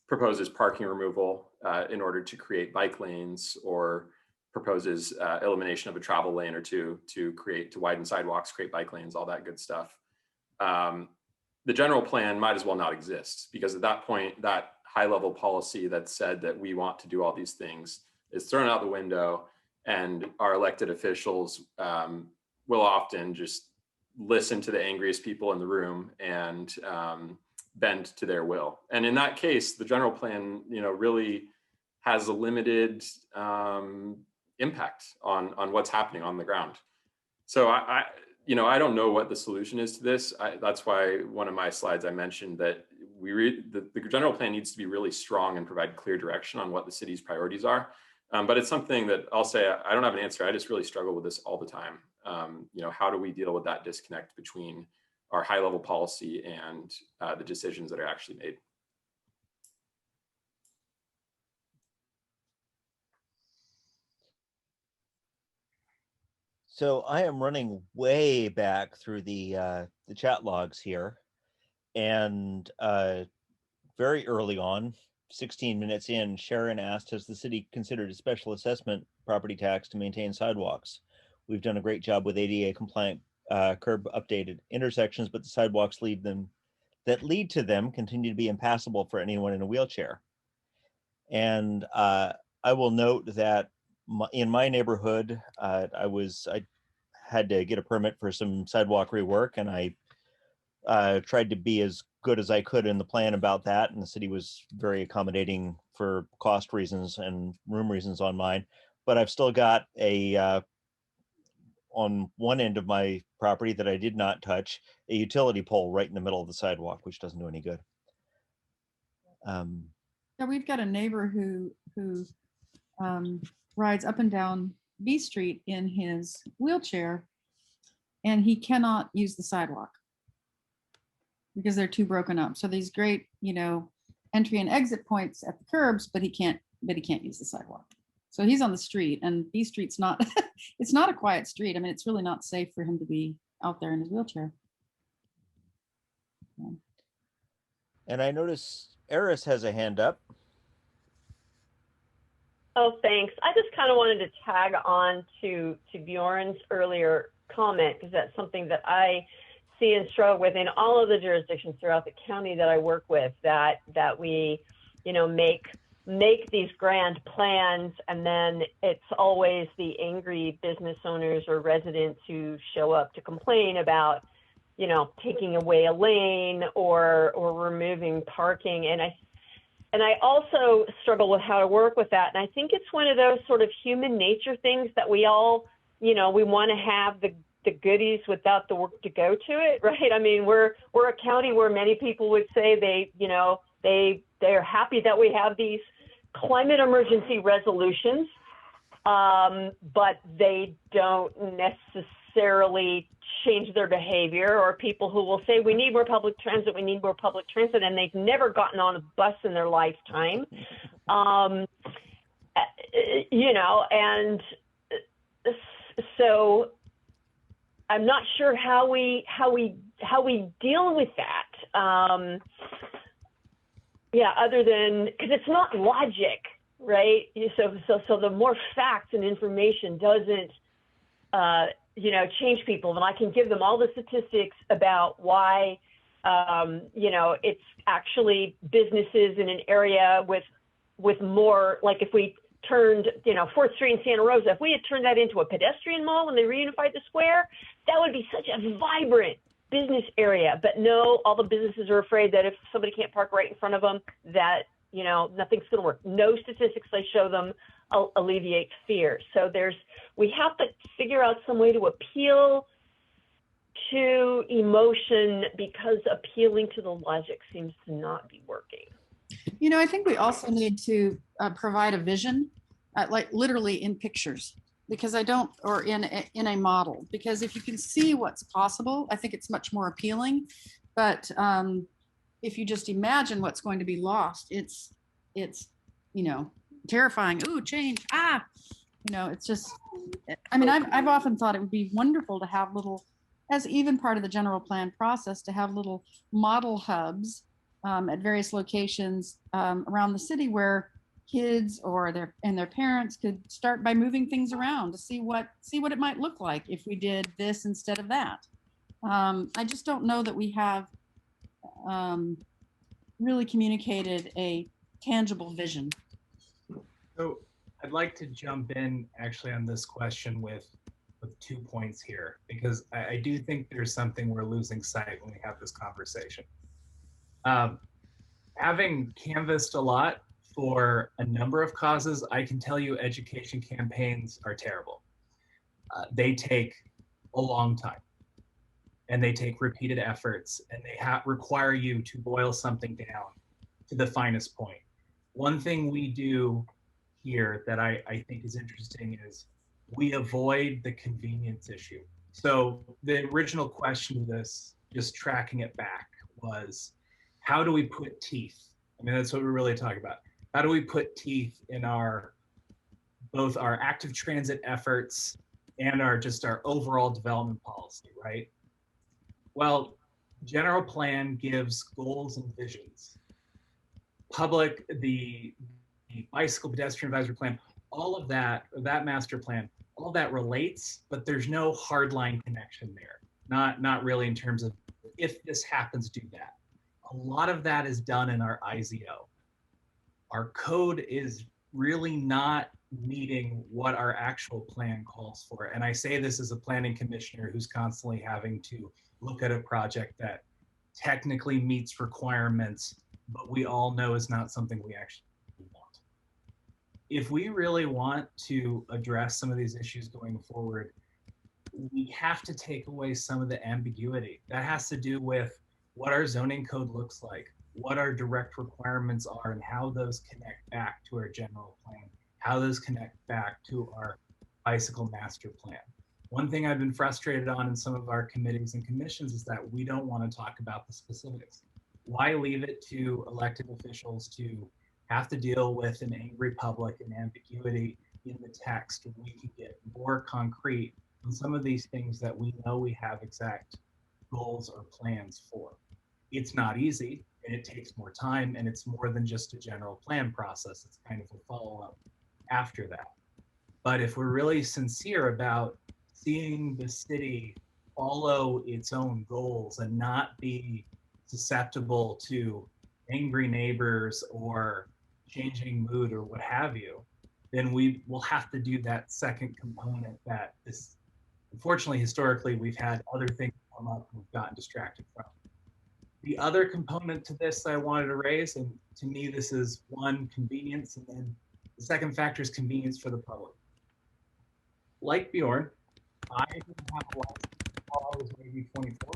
proposes parking removal in order to create bike lanes, or proposes elimination of a travel lane or two to widen sidewalks, create bike lanes, all that good stuff, the general plan might as well not exist, because at that point, that high-level policy that said that we want to do all these things is thrown out the window, and our elected officials will often just listen to the angriest people in the room and bend to their will. And in that case, the general plan, really has a limited impact on what's happening on the ground. So I don't know what the solution is to this. That's why one of my slides I mentioned that the general plan needs to be really strong and provide clear direction on what the city's priorities are. But it's something that I'll say I don't have an answer. I just really struggle with this all the time. How do we deal with that disconnect between our high-level policy and the decisions that are actually made? So I am running way back through the chat logs here, and very early on, 16 minutes in, Sharon asked, has the city considered a special assessment property tax to maintain sidewalks? We've done a great job with ADA compliant curb updated intersections, but the sidewalks that lead to them continue to be impassable for anyone in a wheelchair. And I will note that in my neighborhood, I had to get a permit for some sidewalk rework, and I tried to be as good as I could in the plan about that, and the city was very accommodating for cost reasons and room reasons on mine. But I've still got on one end of my property that I did not touch, a utility pole right in the middle of the sidewalk, which doesn't do any good. Yeah, we've got a neighbor who rides up and down B Street in his wheelchair, and he cannot use the sidewalk because they're too broken up. So these great, entry and exit points at the curbs, but he can't use the sidewalk. So he's on the street, and B Street's not, it's not a quiet street. I mean, it's really not safe for him to be out there in his wheelchair. Yeah. And I notice Eris has a hand up. Oh, thanks. I just kind of wanted to tag on to Bjorn's earlier comment, because that's something that I see and struggle with in all of the jurisdictions throughout the county that I work with, that we, make these grand plans, and then it's always the angry business owners or residents who show up to complain about, taking away a lane or removing parking. And I also struggle with how to work with that. And I think it's one of those sort of human nature things that we all, we want to have the goodies without the work to go to it, right? I mean, we're a county where many people would say they're happy that we have these climate emergency resolutions, but they don't necessarily change their behavior, or people who will say, we need more public transit, and they've never gotten on a bus in their lifetime. And so I'm not sure how we deal with that. Other than, because it's not logic, right? So the more facts and information doesn't, change people. And I can give them all the statistics about why, it's actually businesses in an area with more, like if we turned, 4th Street in Santa Rosa, if we had turned that into a pedestrian mall when they reunified the square, that would be such a vibrant business area. But no, all the businesses are afraid that if somebody can't park right in front of them, that, nothing's going to work. No statistics they show them alleviate fear. So we have to figure out some way to appeal to emotion, because appealing to the logic seems to not be working. I think we also need to provide a vision, like literally in pictures, because or in a model, because if you can see what's possible, I think it's much more appealing. But if you just imagine what's going to be lost, it's terrifying. Ooh, change. It's just, I mean, I've often thought it would be wonderful to have little, as even part of the general plan process, to have little model hubs at various locations around the city where kids or their parents could start by moving things around to see what it might look like if we did this instead of that. I just don't know that we have really communicated a tangible vision. So I'd like to jump in actually on this question with 2 points here, because I do think there's something we're losing sight when we have this conversation. Having canvassed a lot for a number of causes, I can tell you education campaigns are terrible. They take a long time, and they take repeated efforts, and they require you to boil something down to the finest point. One thing we do here that I think is interesting is we avoid the convenience issue. So the original question of this, just tracking it back, was how do we put teeth? I mean, that's what we're really talking about. How do we put teeth in both our active transit efforts and our overall development policy, right? Well, general plan gives goals and visions. The bicycle pedestrian advisory plan, all of that master plan, all that relates, but there's no hardline connection there. Not really in terms of if this happens, do that. A lot of that is done in our IZO. Our code is really not meeting what our actual plan calls for. And I say this as a planning commissioner who's constantly having to look at a project that technically meets requirements, but we all know is not something we actually want. If we really want to address some of these issues going forward, we have to take away some of the ambiguity. That has to do with what our zoning code looks like, what our direct requirements are, and how those connect back to our general plan, how those connect back to our bicycle master plan. One thing I've been frustrated on in some of our committees and commissions is that we don't want to talk about the specifics. Why leave it to elected officials to have to deal with an angry public and ambiguity in the text when we can get more concrete on some of these things that we know we have exact goals or plans for? It's not easy, and it takes more time, and it's more than just a general plan process. It's kind of a follow-up after that. But if we're really sincere about seeing the city follow its own goals and not be susceptible to angry neighbors or changing mood or what have you, then we will have to do that second component that is, unfortunately, historically, we've had other things come up and we've gotten distracted from. The other component to this that I wanted to raise, and to me, this is one, convenience, and then the second factor is convenience for the public. Like Bjorn, I didn't have a license recall, was maybe 24.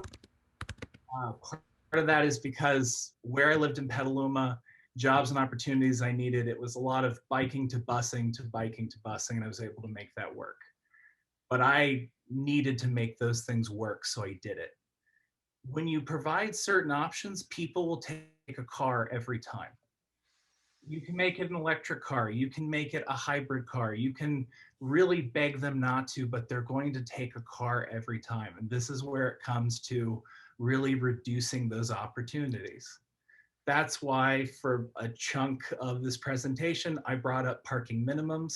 Part of that is because where I lived in Petaluma, jobs and opportunities I needed, it was a lot of biking to busing to biking to busing, and I was able to make that work. But I needed to make those things work, so I did it. When you provide certain options, people will take a car every time. You can make it an electric car, you can make it a hybrid car, you can really beg them not to, but they're going to take a car every time. And this is where it comes to really reducing those opportunities. That's why for a chunk of this presentation, I brought up parking minimums.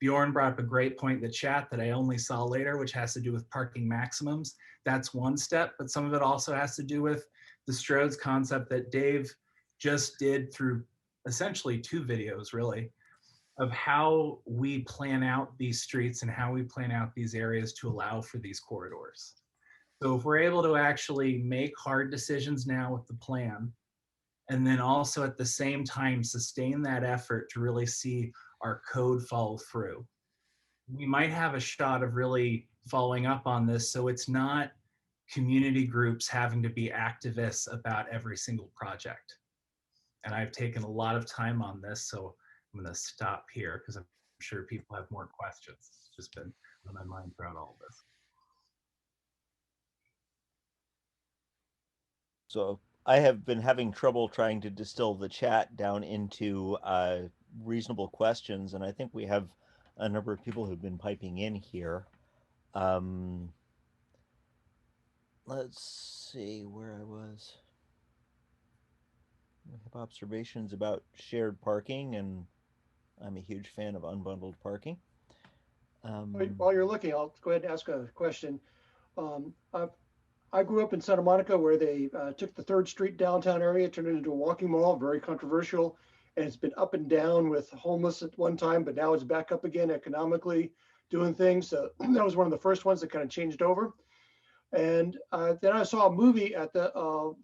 Bjorn brought up a great point in the chat that I only saw later, which has to do with parking maximums. That's one step, but some of it also has to do with the Strode's concept that Dave just did through essentially 2 videos, really, of how we plan out these streets and how we plan out these areas to allow for these corridors. So if we're able to actually make hard decisions now with the plan, and then also at the same time sustain that effort to really see our code follow through, we might have a shot of really following up on this, so it's not community groups having to be activists about every single project. And I've taken a lot of time on this, so I'm going to stop here because I'm sure people have more questions. It's just been on my mind throughout all of this. So I have been having trouble trying to distill the chat down into reasonable questions, and I think we have a number of people who've been piping in here. Let's see where I was. We have observations about shared parking, and I'm a huge fan of unbundled parking. While you're looking, I'll go ahead and ask a question. I grew up in Santa Monica where they took the 3rd Street downtown area, turned it into a walking mall, very controversial. And it's been up and down with homeless at one time, but now it's back up again economically doing things. So that was one of the first ones that kind of changed over. And then I saw a movie at the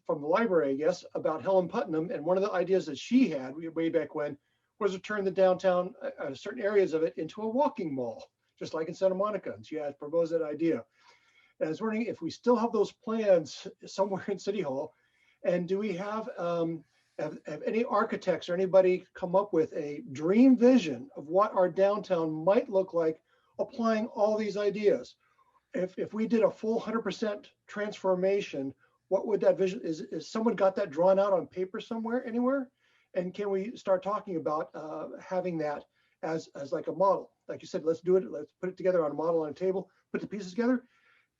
from the library, I guess, about Helen Putnam. And one of the ideas that she had way back when was to turn the downtown, certain areas of it into a walking mall, just like in Santa Monica. And she had proposed that idea. And I was wondering if we still have those plans somewhere in City Hall, and do we have any architects or anybody come up with a dream vision of what our downtown might look like applying all these ideas? If we did a full 100% transformation, what would that vision, is someone got that drawn out on paper somewhere, anywhere? And can we start talking about having that as like a model? Like you said, let's do it, let's put it together on a model on a table, put the pieces together.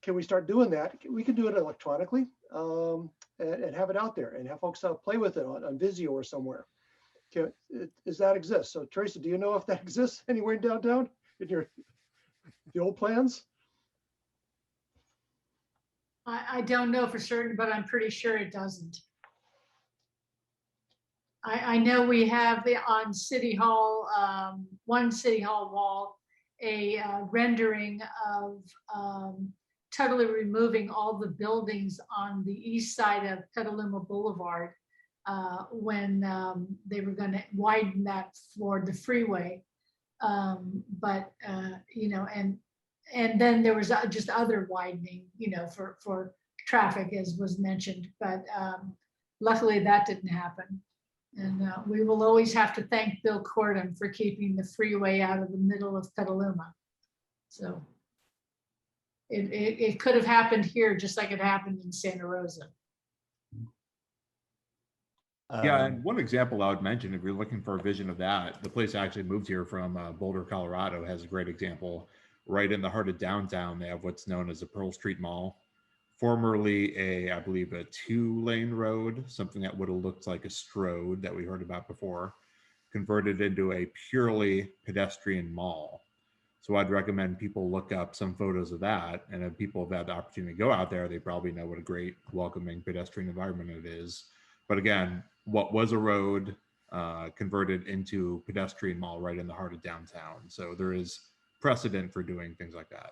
Can we start doing that? We can do it electronically and have it out there and have folks play with it on Vizio or somewhere. Does that exist? So Teresa, do you know if that exists anywhere in downtown in the old plans? I don't know for certain, but I'm pretty sure it doesn't. I know we have on City Hall, one City Hall wall, a rendering of totally removing all the buildings on the east side of Petaluma Boulevard when they were going to widen that for the freeway. You know, and then there was just other widening, you know, for traffic, as was mentioned, but luckily that didn't happen. And we will always have to thank Bill Cordham for keeping the freeway out of the middle of Petaluma. So it could have happened here just like it happened in Santa Rosa. Yeah, and one example I would mention, if you're looking for a vision of that, the place I actually moved here from, Boulder, Colorado, has a great example. Right in the heart of downtown, they have what's known as the Pearl Street Mall. Formerly I believe, a 2-lane road, something that would have looked like a Strode that we heard about before, converted into a purely pedestrian mall. So I'd recommend people look up some photos of that. And if people have had the opportunity to go out there, they probably know what a great welcoming pedestrian environment it is. But again, what was a road converted into pedestrian mall right in the heart of downtown. So there is precedent for doing things like that.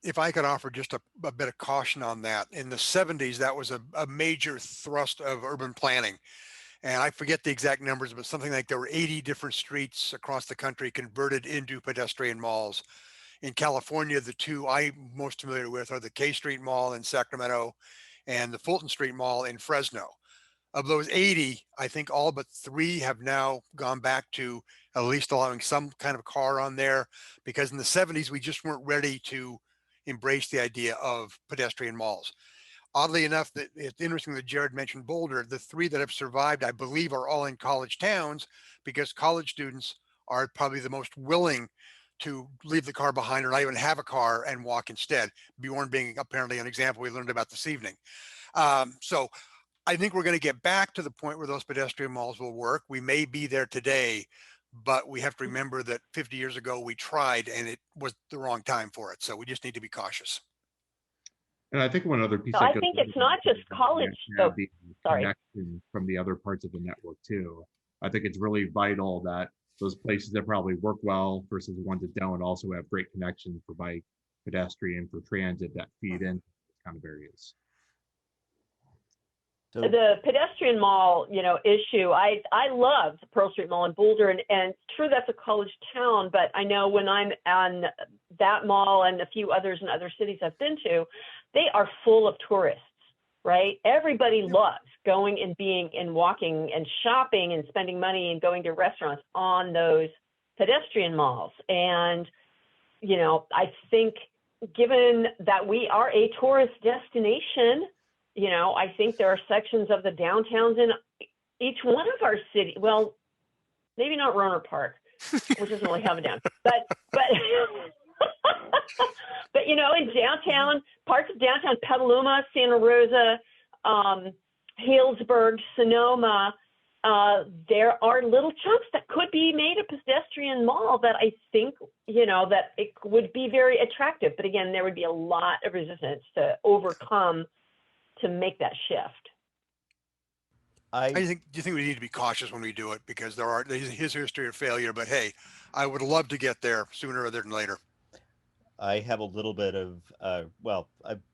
If I could offer just a bit of caution on that, in the 70s, that was a major thrust of urban planning. And I forget the exact numbers, but something like there were 80 different streets across the country converted into pedestrian malls In California, the two I'm most familiar with are the K Street Mall in Sacramento and the Fulton Street Mall in Fresno. Of those 80, I think all but 3 have now gone back to at least allowing some kind of car on there, because in the 70s, we just weren't ready to embrace the idea of pedestrian malls. Oddly enough, that it's interesting that Jared mentioned Boulder. The 3 that have survived, I believe, are all in college towns, because college students are probably the most willing to leave the car behind or not even have a car and walk instead. Bjorn being apparently an example we learned about this evening. So I think we're going to get back to the point where those pedestrian malls will work. We may be there today, but we have to remember that 50 years ago we tried and it was the wrong time for it. So we just need to be cautious. And I think one other piece. So I think it's not just college. So, the sorry. connection from the other parts of the network too. I think it's really vital that those places that probably work well versus the ones that don't also have great connections for bike, pedestrian, for transit that feed in kind of areas. So The pedestrian mall, issue. I love the Pearl Street Mall in Boulder, and it's true that's a college town. But I know when I'm on that mall and a few others in other cities I've been to, they are full of tourists, right? Everybody loves going and being and walking and shopping and spending money and going to restaurants on those pedestrian malls. And I think given that we are a tourist destination, I think there are sections of the downtowns in each one of our cities. Well, maybe not Roner Park, which doesn't really have a downtown, but but in downtown, parts of downtown Petaluma, Santa Rosa, Healdsburg, Sonoma, there are little chunks that could be made a pedestrian mall that I think, that it would be very attractive. But again, there would be a lot of resistance to overcome to make that shift. Do you think we need to be cautious when we do it, because there's his history of failure, but hey, I would love to get there sooner rather than later. I have a little bit of,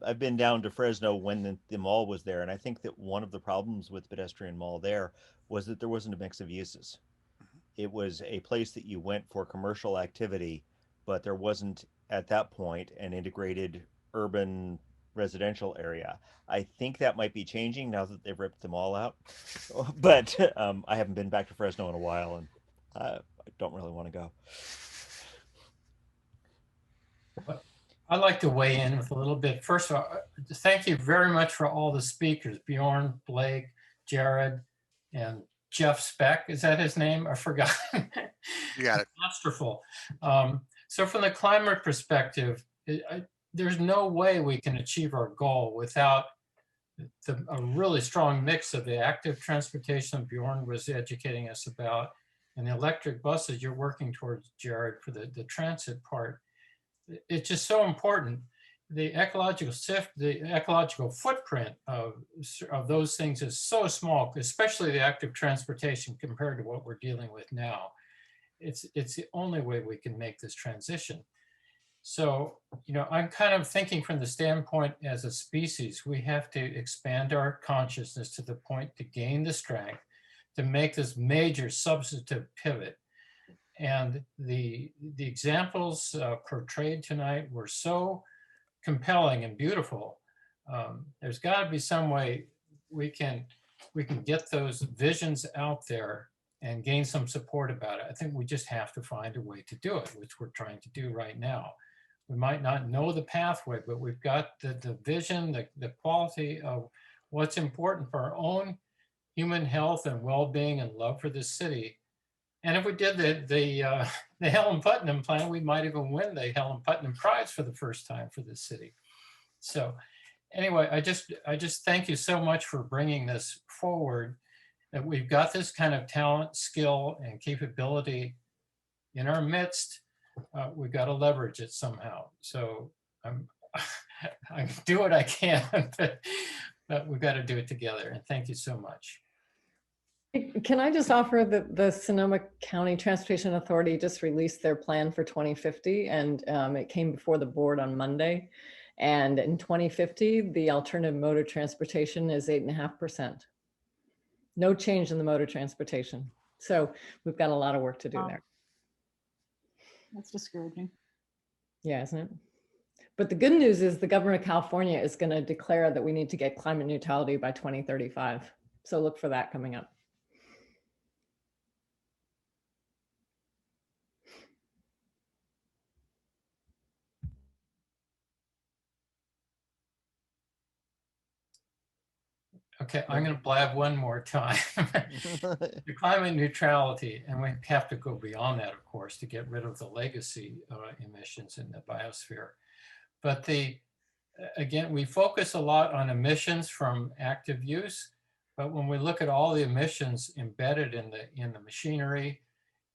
I've been down to Fresno when the mall was there, and I think that one of the problems with the pedestrian mall there was that there wasn't a mix of uses. It was a place that you went for commercial activity, but there wasn't at that point an integrated urban residential area. I think that might be changing now that they've ripped them all out, but I haven't been back to Fresno in a while, and I don't really want to go. I'd like to weigh in with a little bit. First of all, thank you very much for all the speakers, Bjorn, Blake, Jared, and Jeff Speck. Is that his name? I forgot. You got it. Masterful. So from the climate perspective, there's no way we can achieve our goal without a really strong mix of the active transportation Bjorn was educating us about and the electric buses you're working towards, Jared, for the transit part. It's just so important. The ecological footprint of those things is so small, especially the active transportation compared to what we're dealing with now. It's the only way we can make this transition. So, I'm kind of thinking from the standpoint as a species, we have to expand our consciousness to the point to gain the strength to make this major substantive pivot. And the examples portrayed tonight were so compelling and beautiful. There's got to be some way we can get those visions out there and gain some support about it. I think we just have to find a way to do it, which we're trying to do right now. We might not know the pathway, but we've got the vision, the quality of what's important for our own human health and well-being and love for this city. And if we did the Helen Putnam plan, we might even win the Helen Putnam Prize for the first time for this city. So anyway, I just thank you so much for bringing this forward, that we've got this kind of talent, skill, and capability in our midst. We've got to leverage it somehow. So I do what I can, but we've got to do it together. And thank you so much. Can I just offer that the Sonoma County Transportation Authority just released their plan for 2050, and it came before the board on Monday. And in 2050, the alternative mode of transportation is 8.5%. No change in the mode of transportation. So we've got a lot of work to do there. That's discouraging. Yeah, isn't it? But the good news is the governor of California is going to declare that we need to get climate neutrality by 2035. So look for that coming up. Okay, I'm going to blab one more time. The climate neutrality, and we have to go beyond that, of course, to get rid of the legacy emissions in the biosphere. But again, we focus a lot on emissions from active use, but when we look at all the emissions embedded in the machinery,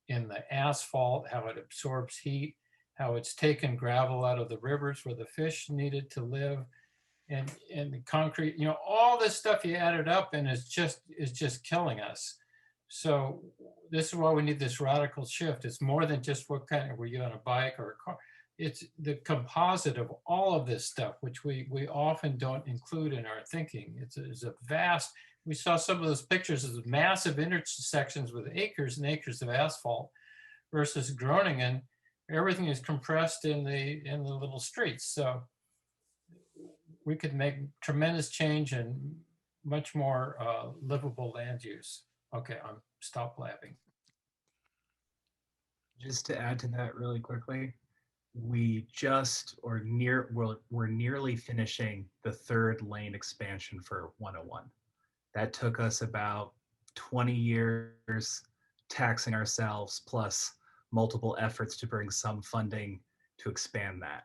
in the asphalt, how it absorbs heat, how it's taken gravel out of the rivers where the fish needed to live, and the concrete, you know, all this stuff you added up and is just killing us. So this is why we need this radical shift. It's more than just what kind of, were you on a bike or a car? It's the composite of all of this stuff, which we often don't include in our thinking. It's a vast, we saw some of those pictures of massive intersections with acres and acres of asphalt versus Groningen. Everything is compressed in the little streets. So we could make tremendous change and much more livable land use. Okay, I'm stop blabbing. Just to add to that really quickly, we're nearly finishing the 3rd lane expansion for 101. That took us about 20 years taxing ourselves, plus multiple efforts to bring some funding to expand that.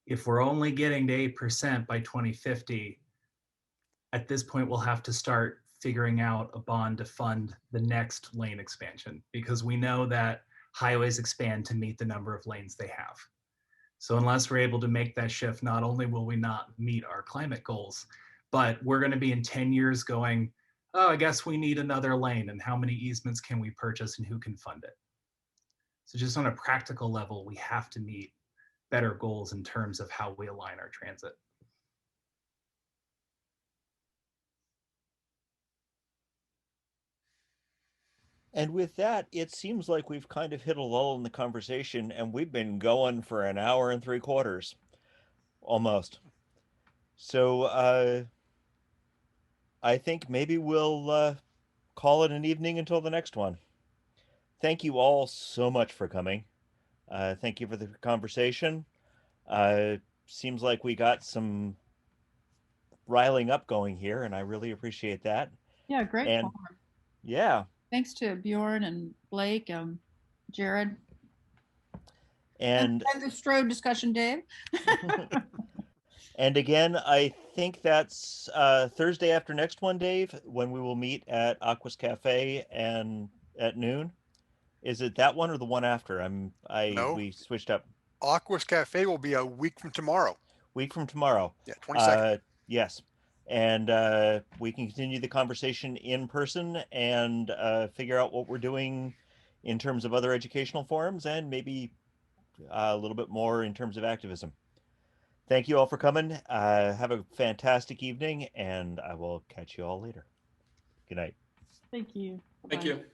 If we're only getting to 8% by 2050, at this point, we'll have to start figuring out a bond to fund the next lane expansion, because we know that highways expand to meet the number of lanes they have. So unless we're able to make that shift, not only will we not meet our climate goals, but we're going to be in 10 years going, oh, I guess we need another lane, and how many easements can we purchase and who can fund it? So just on a practical level, we have to meet better goals in terms of how we align our transit. And with that, it seems like we've kind of hit a lull in the conversation, and we've been going for an hour and 3/4, almost. So I think maybe we'll call it an evening until the next one. Thank you all so much for coming. Thank you for the conversation. Seems like we got some riling up going here, and I really appreciate that. Yeah, great And forum. yeah, Thanks to Bjorn and Blake, Jared. and the Strode discussion, Dave. and again, I think that's Thursday after next one, Dave, when we will meet at Aquas Cafe and at noon. Is it that one or the one after? No. We switched up. Aquas Cafe will be a week from tomorrow. Week from tomorrow. Yeah, 22nd. Yes. And we can continue the conversation in person and figure out what we're doing in terms of other educational forums and maybe a little bit more in terms of activism. Thank you all for coming. Have a fantastic evening, and I will catch you all later. Good night. Thank you. Thank you.